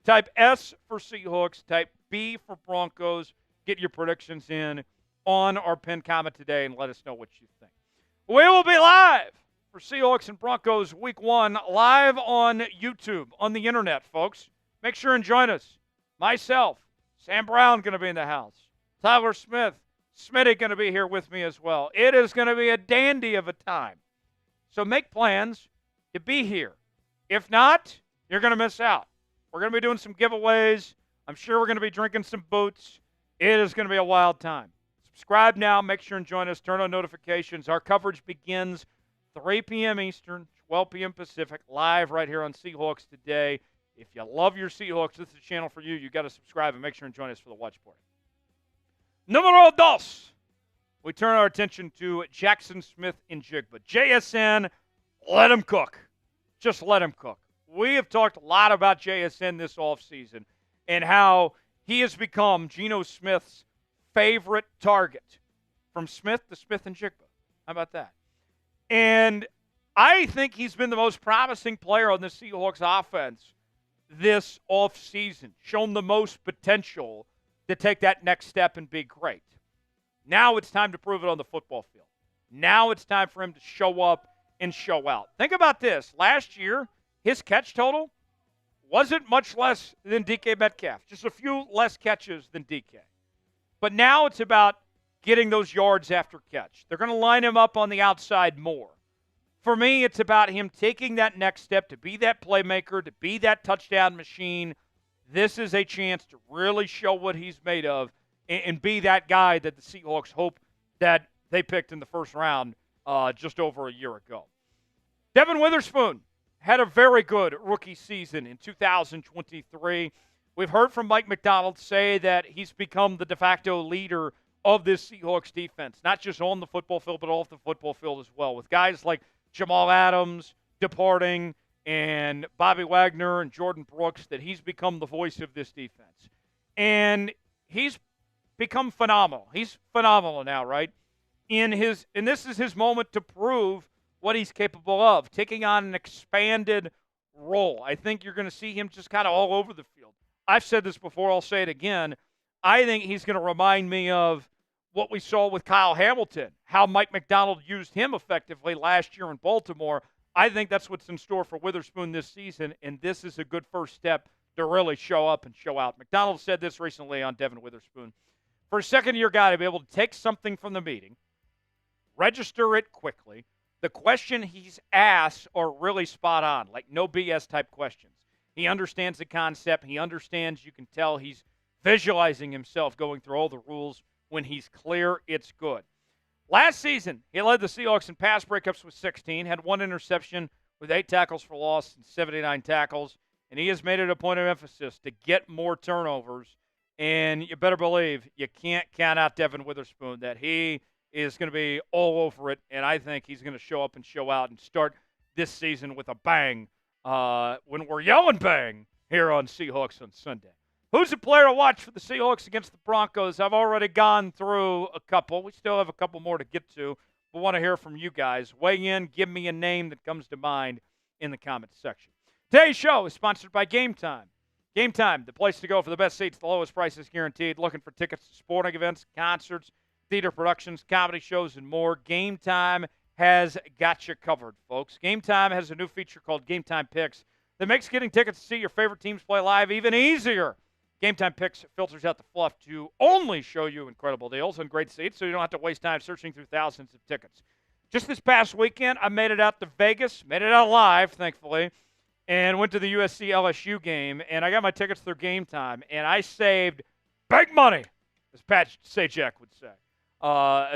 Type S for Seahawks. Type B for Broncos. Get your predictions in on our pinned comment today, and let us know what you think. We will be live for Seahawks and Broncos Week 1, live on YouTube, on the internet, folks. Make sure and join us. Myself, Sam Brown going to be in the house. Tyler Smith, Smitty going to be here with me as well. It is going to be a dandy of a time. So make plans to be here. If not, you're going to miss out. We're going to be doing some giveaways. I'm sure we're going to be drinking some boots. It is going to be a wild time. Subscribe now. Make sure and join us. Turn on notifications. Our coverage begins 3 p.m. Eastern, 12 p.m. Pacific, live right here on Seahawks Today. If you love your Seahawks, this is the channel for you. You got to subscribe and make sure and join us for the watch party. Numero dos. We turn our attention to Jaxon Smith-Njigba. JSN, let him cook. Just let him cook. We have talked a lot about JSN this offseason and how he has become Geno Smith's favorite target. From Smith to Smith-Njigba. How about that? And I think he's been the most promising player on the Seahawks offense this offseason, shown the most potential to take that next step and be great. Now it's time to prove it on the football field. Now it's time for him to show up and show out. Think about this. Last year, his catch total wasn't much less than DK Metcalf, just a few less catches than DK. But now it's about getting those yards after catch. They're going to line him up on the outside more. For me, it's about him taking that next step to be that playmaker, to be that touchdown machine. This is a chance to really show what he's made of and be that guy that the Seahawks hope that they picked in the first round just over a year ago. Devon Witherspoon had a very good rookie season in 2023. We've heard from Mike Macdonald say that he's become the de facto leader of this Seahawks defense, not just on the football field, but off the football field as well, with guys like Jamal Adams departing and Bobby Wagner and Jordan Brooks, that he's become the voice of this defense. And he's become phenomenal. He's phenomenal now, right? And this is his moment to prove what he's capable of, taking on an expanded role. I think you're going to see him just kind of all over the field. I've said this before. I'll say it again. I think he's going to remind me of what we saw with Kyle Hamilton, how Mike Macdonald used him effectively last year in Baltimore. I think that's what's in store for Witherspoon this season, and this is a good first step to really show up and show out. Macdonald said this recently on Devon Witherspoon. For a second-year guy to be able to take something from the meeting, register it quickly, the question he's asked are really spot on, like no BS type questions. He understands the concept. He understands, you can tell he's visualizing himself going through all the rules. When he's clear, it's good. Last season, he led the Seahawks in pass breakups with 16, had 1 interception with 8 tackles for loss and 79 tackles, and he has made it a point of emphasis to get more turnovers. And you better believe you can't count out Devon Witherspoon, that he is going to be all over it, and I think he's going to show up and show out and start this season with a bang when we're yelling bang here on Seahawks on Sunday. Who's the player to watch for the Seahawks against the Broncos? I've already gone through a couple. We still have a couple more to get to, but want to hear from you guys. Weigh in, give me a name that comes to mind in the comments section. Today's show is sponsored by Game Time. Game Time, the place to go for the best seats, the lowest prices guaranteed. Looking for tickets to sporting events, concerts, theater productions, comedy shows, and more. Game Time has got you covered, folks. Game Time has a new feature called Game Time Picks that makes getting tickets to see your favorite teams play live even easier. Game Time Picks filters out the fluff to only show you incredible deals on great seats, so you don't have to waste time searching through thousands of tickets. Just this past weekend, I made it out to Vegas, made it out live, thankfully, and went to the USC-LSU game, and I got my tickets through Game Time, and I saved big money, as Pat Sajak would say,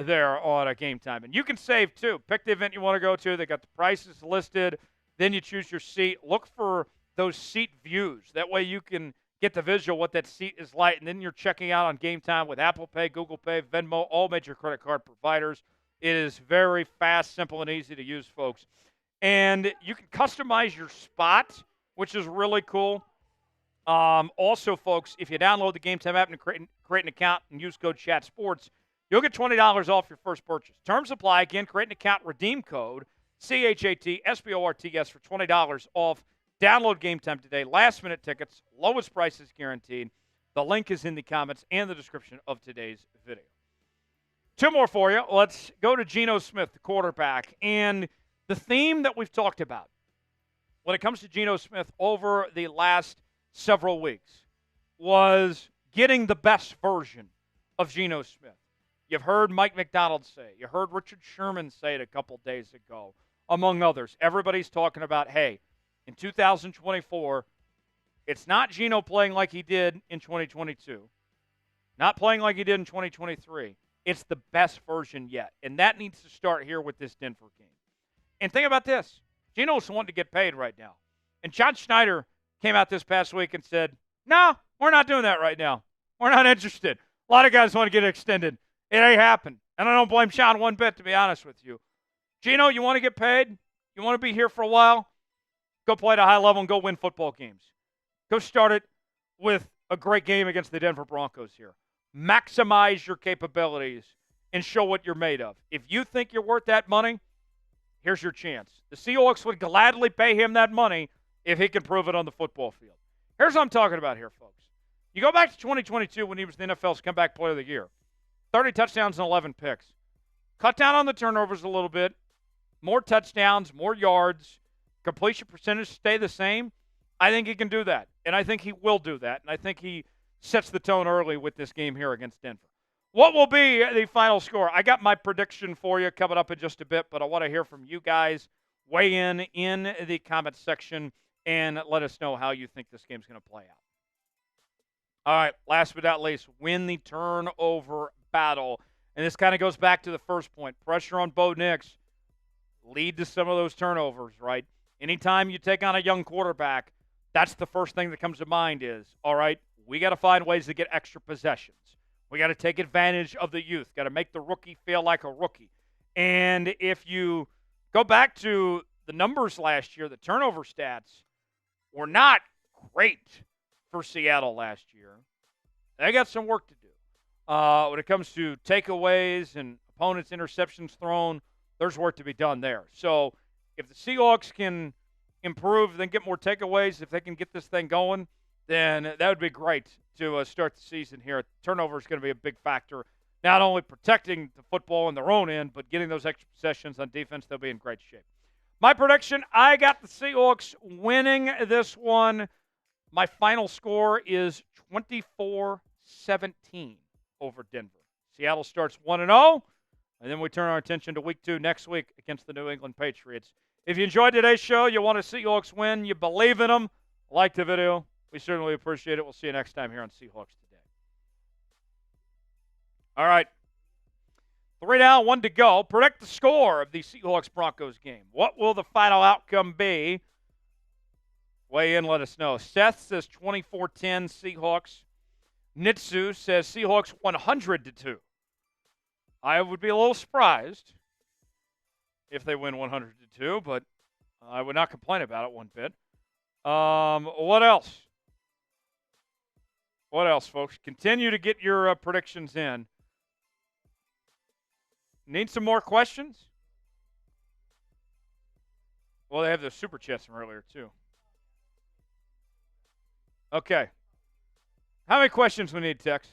there on a Game Time. And you can save, too. Pick the event you want to go to. They got the prices listed. Then you choose your seat. Look for those seat views. That way you can get the visual what that seat is like, and then you're checking out on Game Time with Apple Pay, Google Pay, Venmo, all major credit card providers. It is very fast, simple, and easy to use, folks. And you can customize your spot, which is really cool. Also, folks, if you download the Game Time app and create an account and use code ChatSports, you'll get $20 off your first purchase. Terms apply. Again, create an account, redeem code CHATSPORTS for $20 off. Download Game Time today. Last-minute tickets, lowest prices guaranteed. The link is in the comments and the description of today's video. 2 more for you. Let's go to Geno Smith, the quarterback. And the theme that we've talked about when it comes to Geno Smith over the last several weeks was getting the best version of Geno Smith. You've heard Mike Macdonald say it. You heard Richard Sherman say it a couple days ago, among others. Everybody's talking about, hey, in 2024, it's not Geno playing like he did in 2022, not playing like he did in 2023. It's the best version yet, and that needs to start here with this Denver game. And think about this. Geno's wanting to get paid right now. And John Schneider came out this past week and said, no, we're not doing that right now. We're not interested. A lot of guys want to get extended. It ain't happened. And I don't blame Sean one bit, to be honest with you. Geno, you want to get paid? You want to be here for a while? Go play at a high level and go win football games. Go start it with a great game against the Denver Broncos here. Maximize your capabilities and show what you're made of. If you think you're worth that money, here's your chance. The Seahawks would gladly pay him that money if he can prove it on the football field. Here's what I'm talking about here, folks. You go back to 2022 when he was the NFL's comeback player of the year. 30 touchdowns and 11 picks. Cut down on the turnovers a little bit. More touchdowns, more yards. Completion percentage stay the same. I think he can do that, and I think he will do that, and I think he sets the tone early with this game here against Denver. What will be the final score? I got my prediction for you coming up in just a bit, but I want to hear from you guys. Weigh in the comments section and let us know how you think this game's going to play out. All right, last but not least, win the turnover battle. And this kind of goes back to the first point. Pressure on Bo Nix lead to some of those turnovers, right? Anytime you take on a young quarterback, that's the first thing that comes to mind is, all right, we got to find ways to get extra possessions. We got to take advantage of the youth. Got to make the rookie feel like a rookie. And if you go back to the numbers last year, the turnover stats were not great for Seattle last year. They got some work to do. When it comes to takeaways and opponents' interceptions thrown, there's work to be done there. So if the Seahawks can improve, then get more takeaways, if they can get this thing going, then that would be great to start the season here. Turnover is going to be a big factor, not only protecting the football in their own end, but getting those extra possessions on defense. They'll be in great shape. My prediction, I got the Seahawks winning this one. My final score is 24-17 over Denver. Seattle starts 1-0, and then we turn our attention to week 2 next week against the New England Patriots. If you enjoyed today's show, you want to see Seahawks win, you believe in them, like the video. We certainly appreciate it. We'll see you next time here on Seahawks Today. All right. 3 down, 1 to go. Predict the score of the Seahawks-Broncos game. What will the final outcome be? Weigh in, let us know. Seth says 24-10 Seahawks. Nitsu says Seahawks 100-2. I would be a little surprised if they win 100-2, but I would not complain about it one bit. What else? What else, folks? Continue to get your predictions in. Need some more questions? Well, they have the super chats from earlier, too. Okay. How many questions we need, Tex?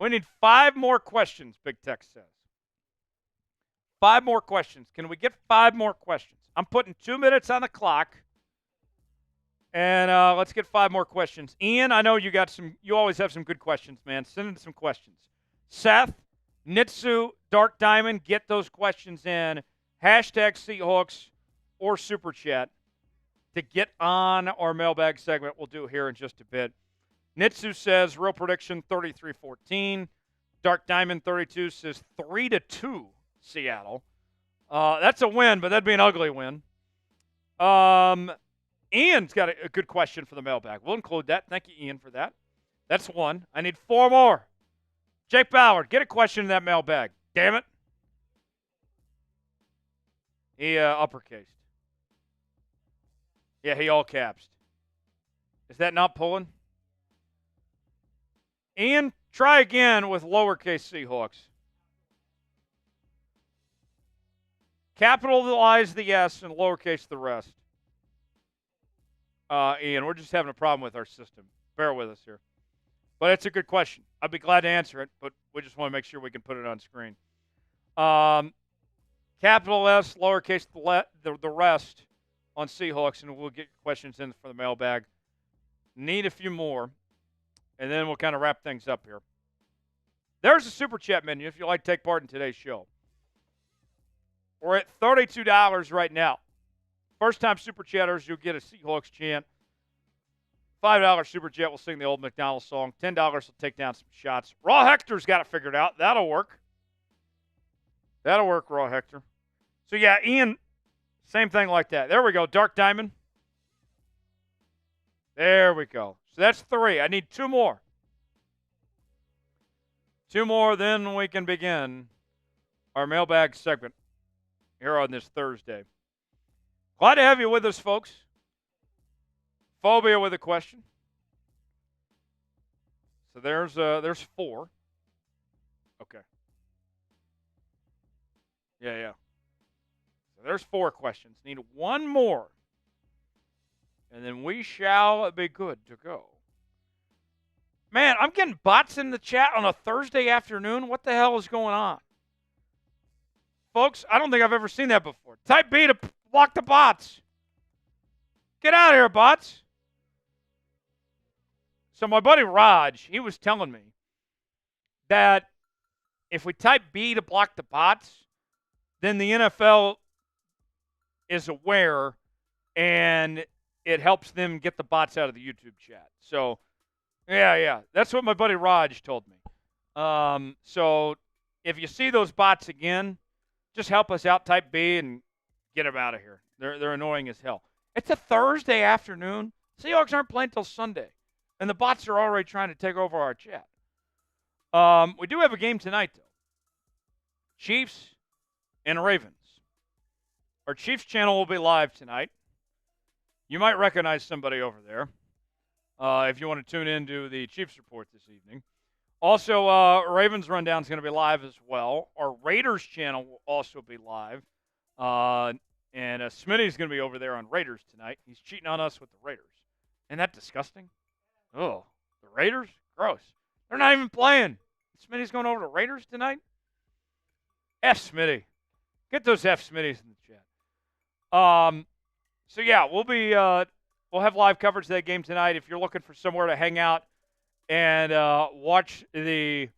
We need 5 more questions, Big Tex says. 5 more questions. Can we get 5 more questions? I'm putting 2 minutes on the clock. And let's get 5 more questions. Ian, I know you always have some good questions, man. Send in some questions. Seth, Nitsu, Dark Diamond, get those questions in. Hashtag Seahawks or Super Chat to get on our mailbag segment. We'll do here in just a bit. Nitsu says, real prediction, 33-14. Dark Diamond 32 says 3-2 Seattle. That's a win, but that'd be an ugly win. Ian's got a good question for the mailbag. We'll include that. Thank you, Ian, for that. That's 1. I need 4 more. Jake Ballard, get a question in that mailbag. Damn it. He uppercased. Yeah, he all capsed. Is that not pulling? Ian, try again with lowercase Seahawks. Capitalize the S and lowercase the rest. Ian, we're just having a problem with our system. Bear with us here. But it's a good question. I'd be glad to answer it, but we just want to make sure we can put it on screen. Capital S, lowercase the rest on Seahawks, and we'll get questions in for the mailbag. Need a few more, and then we'll kind of wrap things up here. There's a Super Chat menu if you'd like to take part in today's show. We're at $32 right now. First-time Super Chatters, you'll get a Seahawks chant. $5 Super Chat will sing the old Macdonald song. $10 will take down some shots. Raw Hector's got it figured out. That'll work. That'll work, Raw Hector. So, yeah, Ian, same thing like that. There we go. Dark Diamond. There we go. So that's 3. I need 2 more. 2 more, then we can begin our mailbag segment here on this Thursday. Glad to have you with us, folks. Phobia with a question. So there's 4. Okay. Yeah. So there's 4 questions. Need 1 more. And then we shall be good to go. Man, I'm getting bots in the chat on a Thursday afternoon. What the hell is going on? Folks, I don't think I've ever seen that before. Type B to block the bots. Get out of here, bots. So my buddy Raj, he was telling me that if we type B to block the bots, then the NFL is aware and it helps them get the bots out of the YouTube chat. So, yeah. That's what my buddy Raj told me. So if you see those bots again, just help us out, type B, and get them out of here. They're annoying as hell. It's a Thursday afternoon. Seahawks aren't playing till Sunday. And the bots are already trying to take over our chat. We do have a game tonight, though. Chiefs and Ravens. Our Chiefs channel will be live tonight. You might recognize somebody over there if you want to tune into the Chiefs report this evening. Also, Ravens Rundown is going to be live as well. Our Raiders channel will also be live. And Smitty's going to be over there on Raiders tonight. He's cheating on us with the Raiders. Isn't that disgusting? Oh, the Raiders? Gross. They're not even playing. Smitty's going over to Raiders tonight? F Smitty. Get those F Smitties in the chat. So, yeah, we'll have live coverage of that game tonight. If you're looking for somewhere to hang out and watch the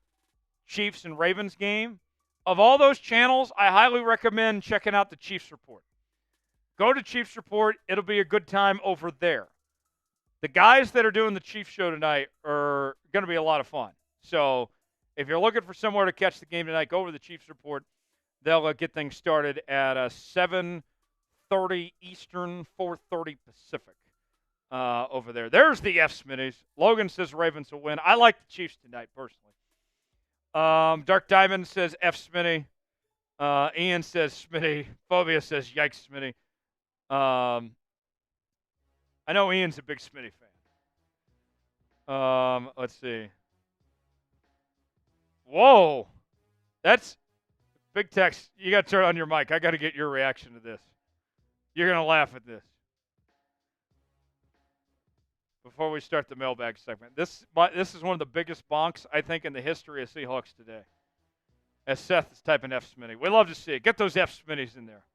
Chiefs and Ravens game, of all those channels, I highly recommend checking out the Chiefs Report. Go to Chiefs Report. It'll be a good time over there. The guys that are doing the Chiefs show tonight are going to be a lot of fun. So If you're looking for somewhere to catch the game tonight, go over to the Chiefs Report. They'll get things started at 7:30 Eastern, 4:30 Pacific over there. There's the F. Smitties. Logan says Ravens will win. I like the Chiefs tonight, personally. Dark Diamond says F. Smitty. Ian says Smitty. Phobia says yikes, Smitty. I know Ian's a big Smitty fan. Let's see. Whoa. That's big text. You got to turn on your mic. I got to get your reaction to this. You're going to laugh at this. Before we start the mailbag segment. This is one of the biggest bonks, I think, in the history of Seahawks today. As Seth is typing F. Smitty. We love to see it. Get those F. Smitties in there.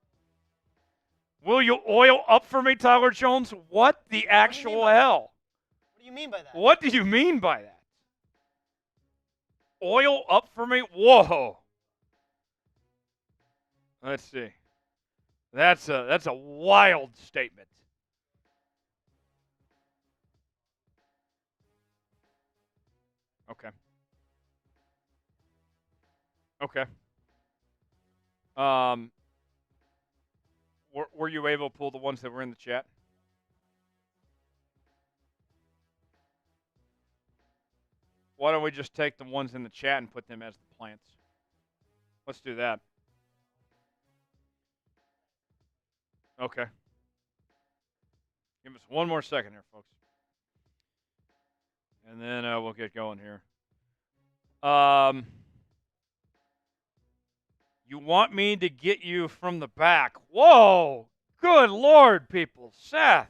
Will you oil up for me, Tyler Jones? What the actual hell? What do you mean by that? What do you mean by that? Oil up for me? Whoa. Let's see. That's a wild statement. Okay. Okay. Were you able to pull the ones that were in the chat? Why don't we just take the ones in the chat and put them as the plants? Let's do that. Okay. Give us one more second here, folks. And then we'll get going here. You want me to get you from the back. Whoa! Good Lord, people. Seth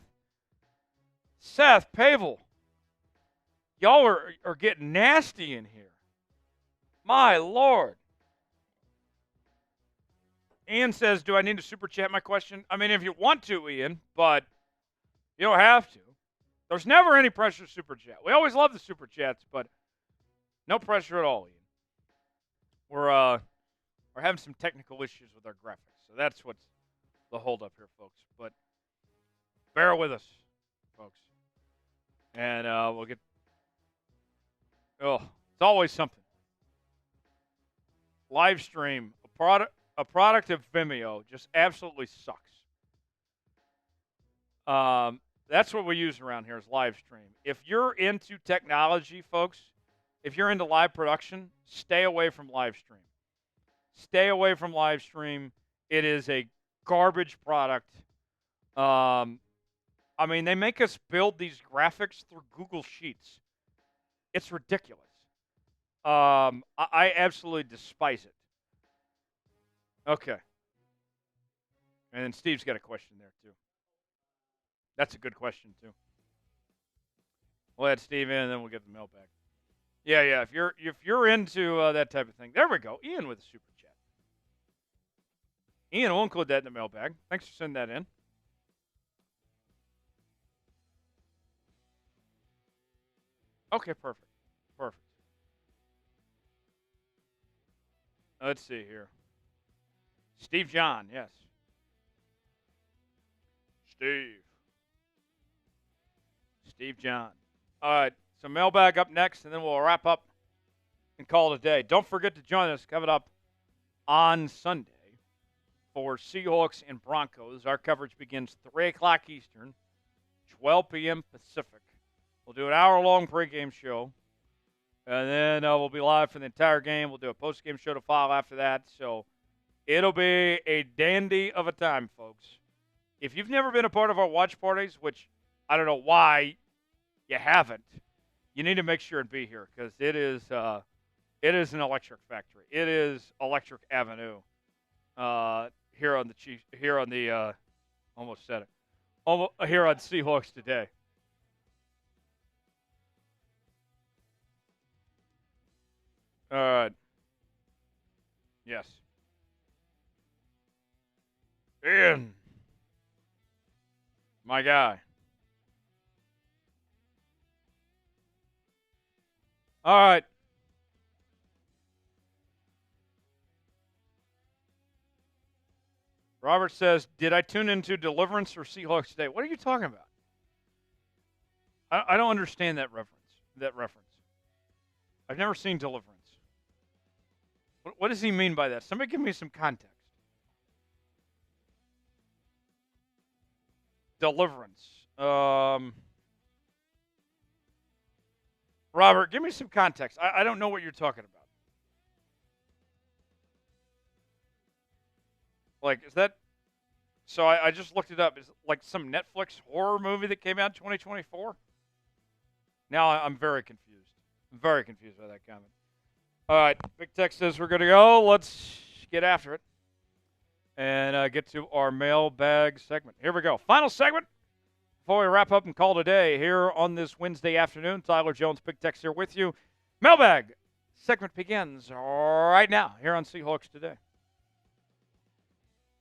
Pavel. Y'all are getting nasty in here. My Lord. Ian says, do I need to super chat my question? I mean, if you want to, Ian, but you don't have to. There's never any pressure to super chat. We always love the super chats, but no pressure at all, Ian. We're having some technical issues with our graphics, so that's what's the holdup here, folks. But bear with us, folks, and we'll get. Oh, it's always something. Live stream, a product of Vimeo, just absolutely sucks. That's what we use around here is live stream. If you're into technology, folks, if you're into live production, stay away from live stream. Stay away from live stream. It is a garbage product. I mean, they make us build these graphics through Google Sheets. It's ridiculous. I absolutely despise it. Okay. And then Steve's got a question there, too. That's a good question, too. We'll add Steve in, and then we'll get the mailbag. Yeah. If you're into that type of thing. There we go. Ian with a super chat. Ian, we'll include that in the mailbag. Thanks for sending that in. Okay, perfect. Let's see here. Steve John, yes. Steve John. All right, so mailbag up next, and then we'll wrap up and call it a day. Don't forget to join us coming up on Sunday for Seahawks and Broncos. Our coverage begins 3 o'clock Eastern, 12 p.m. Pacific. We'll do an hour-long pregame show, and then we'll be live for the entire game. We'll do a postgame show to follow after that. So it'll be a dandy of a time, folks. If you've never been a part of our watch parties, which I don't know why you haven't, you need to make sure and be here because it is an electric factory. It is Electric Avenue here on Seahawks Today. All right. Yes. Ian. My guy. All right. Robert says, did I tune into Deliverance or Seahawks Today? What are you talking about? I don't understand that reference. I've never seen Deliverance. What does he mean by that? Somebody give me some context. Deliverance. Robert, give me some context. I don't know what you're talking about. Like, is that... So I just looked it up. Is it like some Netflix horror movie that came out in 2024? Now I'm very confused. I'm very confused by that comment. All right, Big Tech says we're going to go. Let's get after it and get to our mailbag segment. Here we go. Final segment before we wrap up and call today here on this Wednesday afternoon. Tyler Jones, Big Tex here with you. Mailbag segment begins right now here on Seahawks Today.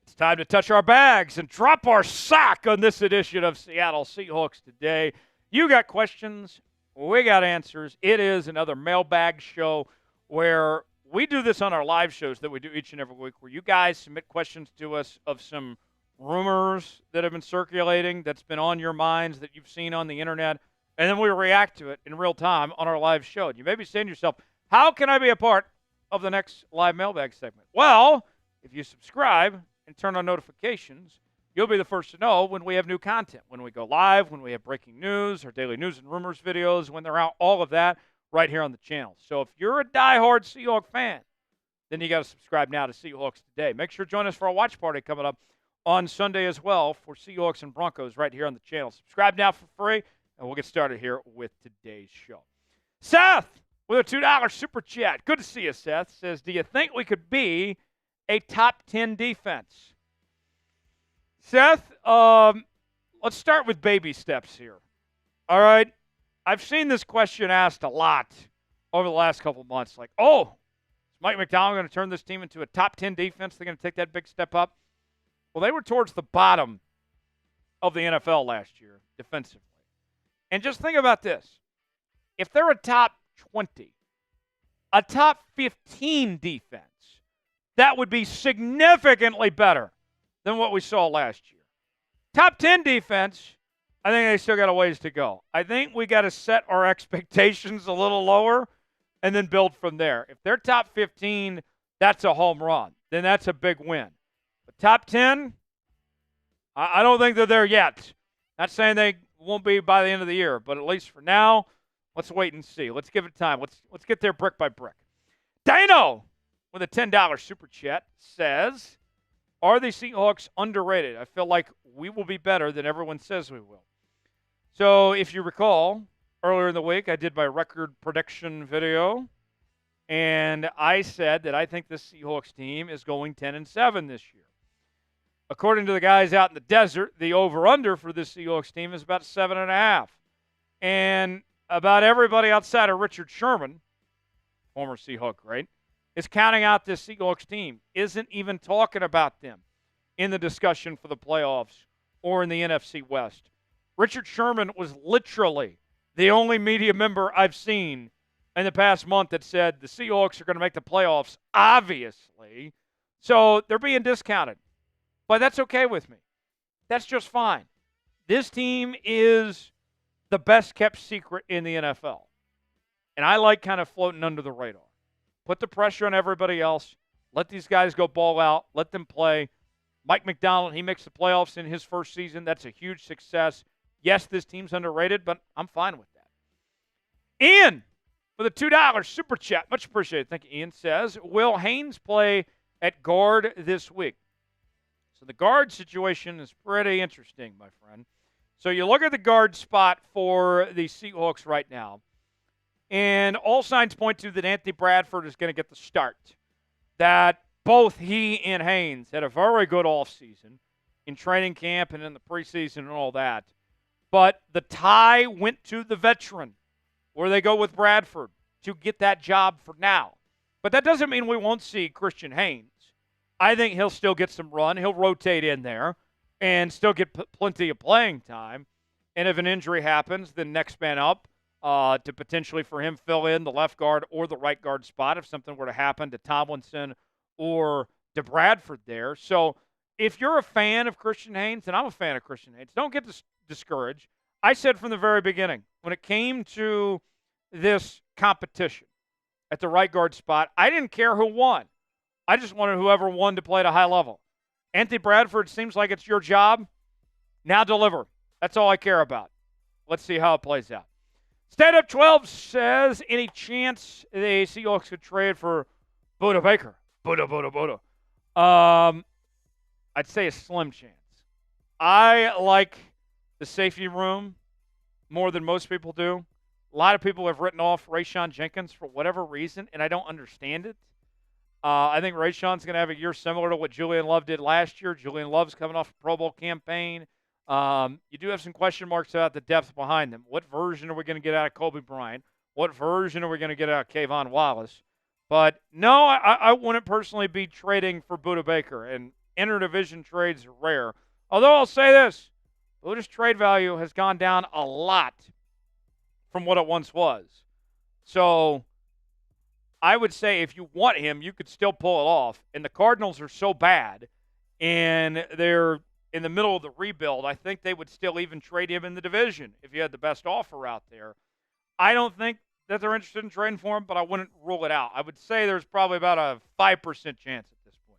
It's time to touch our bags and drop our sock on this edition of Seattle Seahawks Today. You got questions. We got answers. It is another mailbag show where we do this on our live shows that we do each and every week, where you guys submit questions to us of some rumors that have been circulating, that's been on your minds, that you've seen on the internet, and then we react to it in real time on our live show. And you may be saying to yourself, how can I be a part of the next live mailbag segment? Well, if you subscribe and turn on notifications, you'll be the first to know when we have new content, when we go live, when we have breaking news, our daily news and rumors videos, when they're out, all of that right here on the channel. So if you're a diehard Seahawks fan, then you got to subscribe now to Seahawks Today. Make sure to join us for a watch party coming up on Sunday as well for Seahawks and Broncos right here on the channel. Subscribe now for free, and we'll get started here with today's show. Seth with a $2 super chat. Good to see you, Seth. Says, do you think we could be a top 10 defense? Seth, let's start with baby steps here. All right? I've seen this question asked a lot over the last couple of months. Like, oh, is Mike Macdonald going to turn this team into a top 10 defense? They're going to take that big step up? Well, they were towards the bottom of the NFL last year defensively. And just think about this. If they're a top 20, a top 15 defense, that would be significantly better than what we saw last year. Top 10 defense, I think they still got a ways to go. I think we got to set our expectations a little lower and then build from there. If they're top 15, that's a home run. Then that's a big win. But top 10, I don't think they're there yet. Not saying they won't be by the end of the year, but at least for now, let's wait and see. Let's give it time. Let's get there brick by brick. Dino with a $10 super chat says, are the Seahawks underrated? I feel like we will be better than everyone says we will. So if you recall, earlier in the week, I did my record prediction video, and I said that I think the Seahawks team is going 10-7 this year. According to the guys out in the desert, the over-under for this Seahawks team is about 7.5. And about everybody outside of Richard Sherman, former Seahawk great, is counting out this Seahawks team, isn't even talking about them in the discussion for the playoffs or in the NFC West. Richard Sherman was literally the only media member I've seen in the past month that said the Seahawks are going to make the playoffs, obviously. So they're being discounted. But that's okay with me. That's just fine. This team is the best-kept secret in the NFL. And I like kind of floating under the radar. Put the pressure on everybody else. Let these guys go ball out. Let them play. Mike Macdonald, he makes the playoffs in his first season. That's a huge success. Yes, this team's underrated, but I'm fine with that. Ian with a $2 super chat. Much appreciated. Thank you, Ian. Says, will Haynes play at guard this week? So the guard situation is pretty interesting, my friend. So you look at the guard spot for the Seahawks right now, and all signs point to that Anthony Bradford is going to get the start. That both he and Haynes had a very good offseason in training camp and in the preseason and all that. But the tie went to the veteran, where they go with Bradford to get that job for now. But that doesn't mean we won't see Christian Haynes. I think he'll still get some run. He'll rotate in there and still get plenty of playing time. And if an injury happens, then next man up to potentially for him fill in the left guard or the right guard spot if something were to happen to Tomlinson or to Bradford there. So if you're a fan of Christian Haynes, and I'm a fan of Christian Haynes, don't get discouraged. I said from the very beginning, when it came to this competition at the right guard spot, I didn't care who won. I just wanted whoever won to play at a high level. Anthony Bradford seems like it's your job. Now deliver. That's all I care about. Let's see how it plays out. Stand Up 12 says, any chance the Seahawks could trade for Buda Baker? Buda. I'd say a slim chance. I like the safety room more than most people do. A lot of people have written off Rayshon Jenkins for whatever reason, and I don't understand it. I think Rayshon's going to have a year similar to what Julian Love did last year. Julian Love's coming off a Pro Bowl campaign. You do have some question marks about the depth behind them. What version are we going to get out of Kobe Bryant? What version are we going to get out of Kayvon Wallace? But no, I wouldn't personally be trading for Buda Baker, and interdivision trades are rare. Although I'll say this, Buda's trade value has gone down a lot from what it once was. So I would say if you want him, you could still pull it off. And the Cardinals are so bad, and they're in the middle of the rebuild, I think they would still even trade him in the division if you had the best offer out there. I don't think that they're interested in trading for him, but I wouldn't rule it out. I would say there's probably about a 5% chance at this point.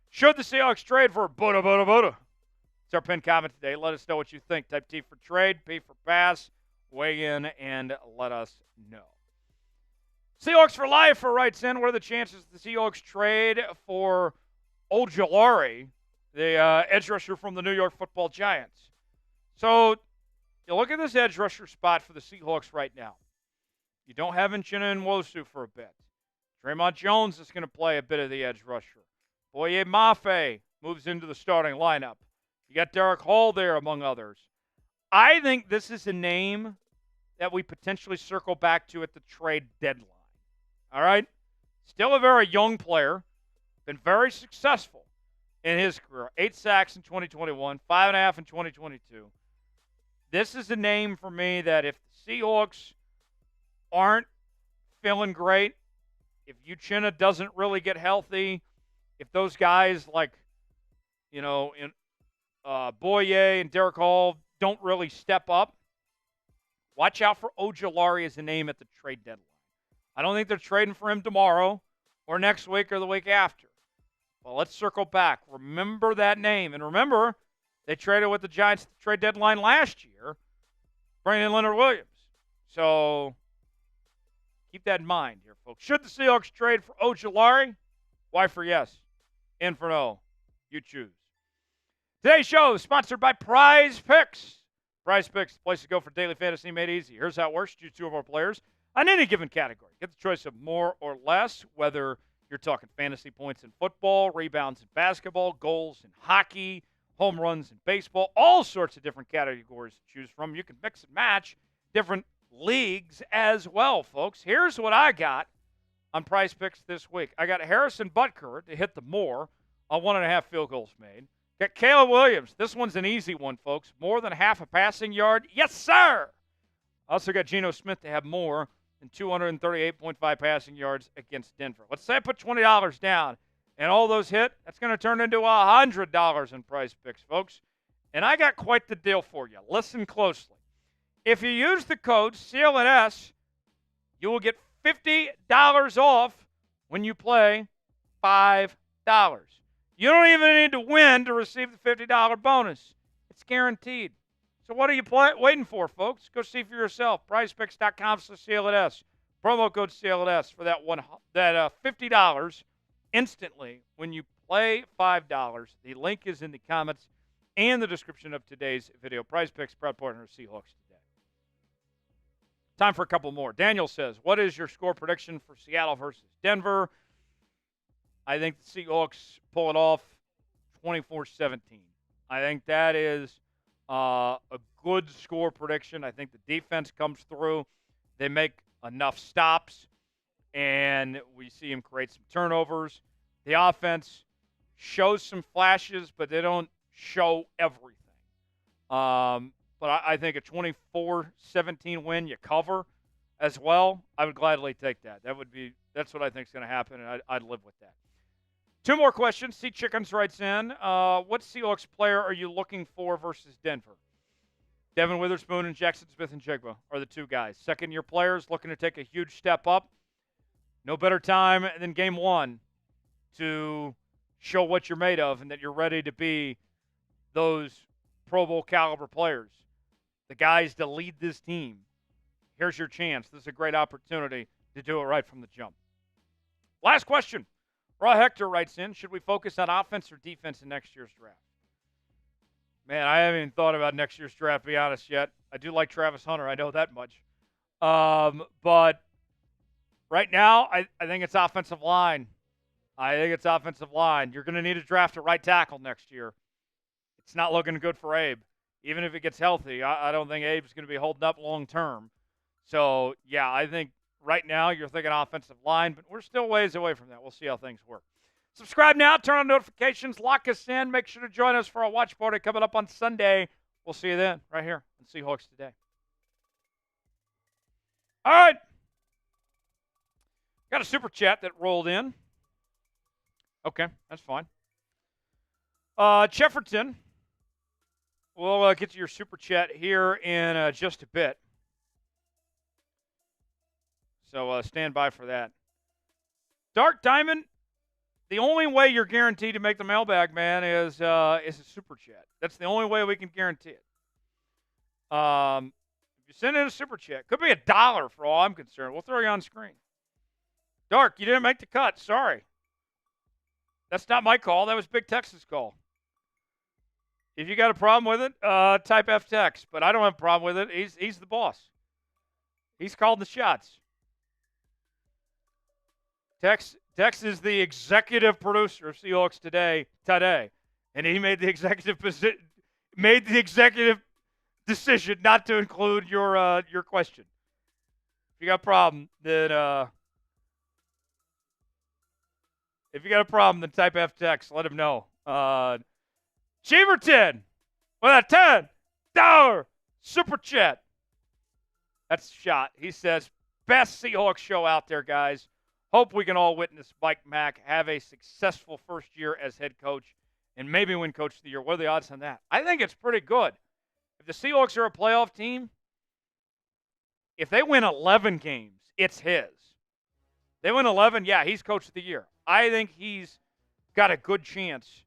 Should the Seahawks trade for Buda? It's our pinned comment today. Let us know what you think. Type T for trade, P for pass. Weigh in and let us know. Seahawks for Life writes in, what are the chances the Seahawks trade for Ojulari, the edge rusher from the New York Football Giants? So you look at this edge rusher spot for the Seahawks right now. You don't have Uchenna Nwosu for a bit. Draymond Jones is going to play a bit of the edge rusher. Boye Mafe moves into the starting lineup. You got Derek Hall there, among others. I think this is a name that we potentially circle back to at the trade deadline. All right? Still a very young player. Been very successful in his career. 8 sacks in 2021, 5.5 in 2022. This is a name for me that if the Seahawks aren't feeling great, if Uchenna doesn't really get healthy, if those guys like, Boye and Derek Hall don't really step up, watch out for Ojulari as a name at the trade deadline. I don't think they're trading for him tomorrow or next week or the week after. Well, let's circle back. Remember that name. And remember, they traded with the Giants at the trade deadline last year, bringing in Leonard Williams. So keep that in mind here, folks. Should the Seahawks trade for Ojulari? Y for yes. N for no. You choose. Today's show is sponsored by Prize Picks. Prize Picks, the place to go for daily fantasy made easy. Here's how it works. Choose 2 of our players on any given category. Get the choice of more or less, whether you're talking fantasy points in football, rebounds in basketball, goals in hockey, home runs in baseball, all sorts of different categories to choose from. You can mix and match different leagues as well, folks. Here's what I got on Prize Picks this week. I got Harrison Butker to hit the more on 1.5 field goals made. Got Caleb Williams. This one's an easy one, folks. More than half a passing yard. Yes, sir. Also got Geno Smith to have more than 238.5 passing yards against Denver. Let's say I put $20 down and all those hit. That's going to turn into $100 in Prize Picks, folks. And I got quite the deal for you. Listen closely. If you use the code CLNS, you will get $50 off when you play $5. You don't even need to win to receive the $50 bonus. It's guaranteed. So what are you waiting for, folks? Go see for yourself. PrizePicks.com/CLNS. Promo code CLNS for that $50 instantly when you play $5. The link is in the comments and the description of today's video. Prize Picks, proud partner of Seahawks today. Time for a couple more. Daniel says, what is your score prediction for Seattle versus Denver? I think the Seahawks pull it off 24-17. I think that is a good score prediction. I think the defense comes through. They make enough stops, and we see them create some turnovers. The offense shows some flashes, but they don't show everything. But I think a 24-17 win, you cover as well. I would gladly take that. That's what I think is going to happen, and I'd live with that. 2 more questions. C. Chickens writes in, what Seahawks player are you looking for versus Denver? Devon Witherspoon and Jaxon Smith-Njigba are the 2 guys. Second-year players looking to take a huge step up. No better time than game 1 to show what you're made of and that you're ready to be those Pro Bowl caliber players, the guys to lead this team. Here's your chance. This is a great opportunity to do it right from the jump. Last question. Raw Hector writes in, should we focus on offense or defense in next year's draft? Man, I haven't even thought about next year's draft, to be honest, yet. I do like Travis Hunter. I know that much. But right now, I think it's offensive line. You're going to need to draft a right tackle next year. It's not looking good for Abe. Even if he gets healthy, I don't think Abe's going to be holding up long term. So, yeah, I think right now you're thinking offensive line, but we're still ways away from that. We'll see how things work. Subscribe now. Turn on notifications. Lock us in. Make sure to join us for our watch party coming up on Sunday. We'll see you then right here on Seahawks Today. All right. Got a super chat that rolled in. Okay, that's fine. Jefferton. We'll get to your super chat here in just a bit. So stand by for that. Dark Diamond, the only way you're guaranteed to make the mailbag, man, is a super chat. That's the only way we can guarantee it. If you send in a super chat, could be $1 for all I'm concerned. We'll throw you on screen. Dark, you didn't make the cut. Sorry. That's not my call. That was Big Tex's call. If you got a problem with it, type F Tex. But I don't have a problem with it. He's the boss. He's called the shots. Tex is the executive producer of Seahawks Today, and he made the executive decision not to include your question. If you got a problem, then type F Tex. Let him know. Cheeverton with a $10 super chat. That's a shot. He says, best Seahawks show out there, guys. Hope we can all witness Mike Mack have a successful first year as head coach and maybe win Coach of the Year. What are the odds on that? I think it's pretty good. If the Seahawks are a playoff team, if they win 11 games, it's his. They win 11, yeah, he's Coach of the Year. I think he's got a good chance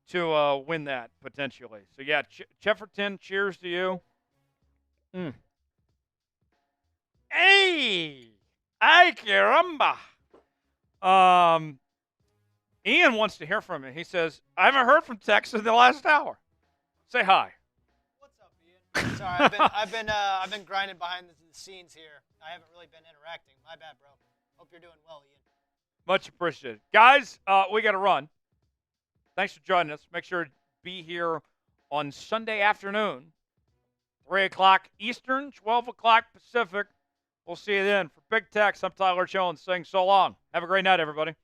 to win that potentially. So, yeah, Jefferton, cheers to you. Hey! Ay, caramba! Ian wants to hear from you. He says, I haven't heard from Tex in the last hour. Say hi. What's up, Ian? Sorry, I've been grinding behind the scenes here. I haven't really been interacting. My bad, bro. Hope you're doing well, Ian. Much appreciated. Guys, we got to run. Thanks for joining us. Make sure to be here on Sunday afternoon, 3 o'clock Eastern, 12 o'clock Pacific. We'll see you then. For Big Tex, I'm Tyler Jones saying so long. Have a great night, everybody.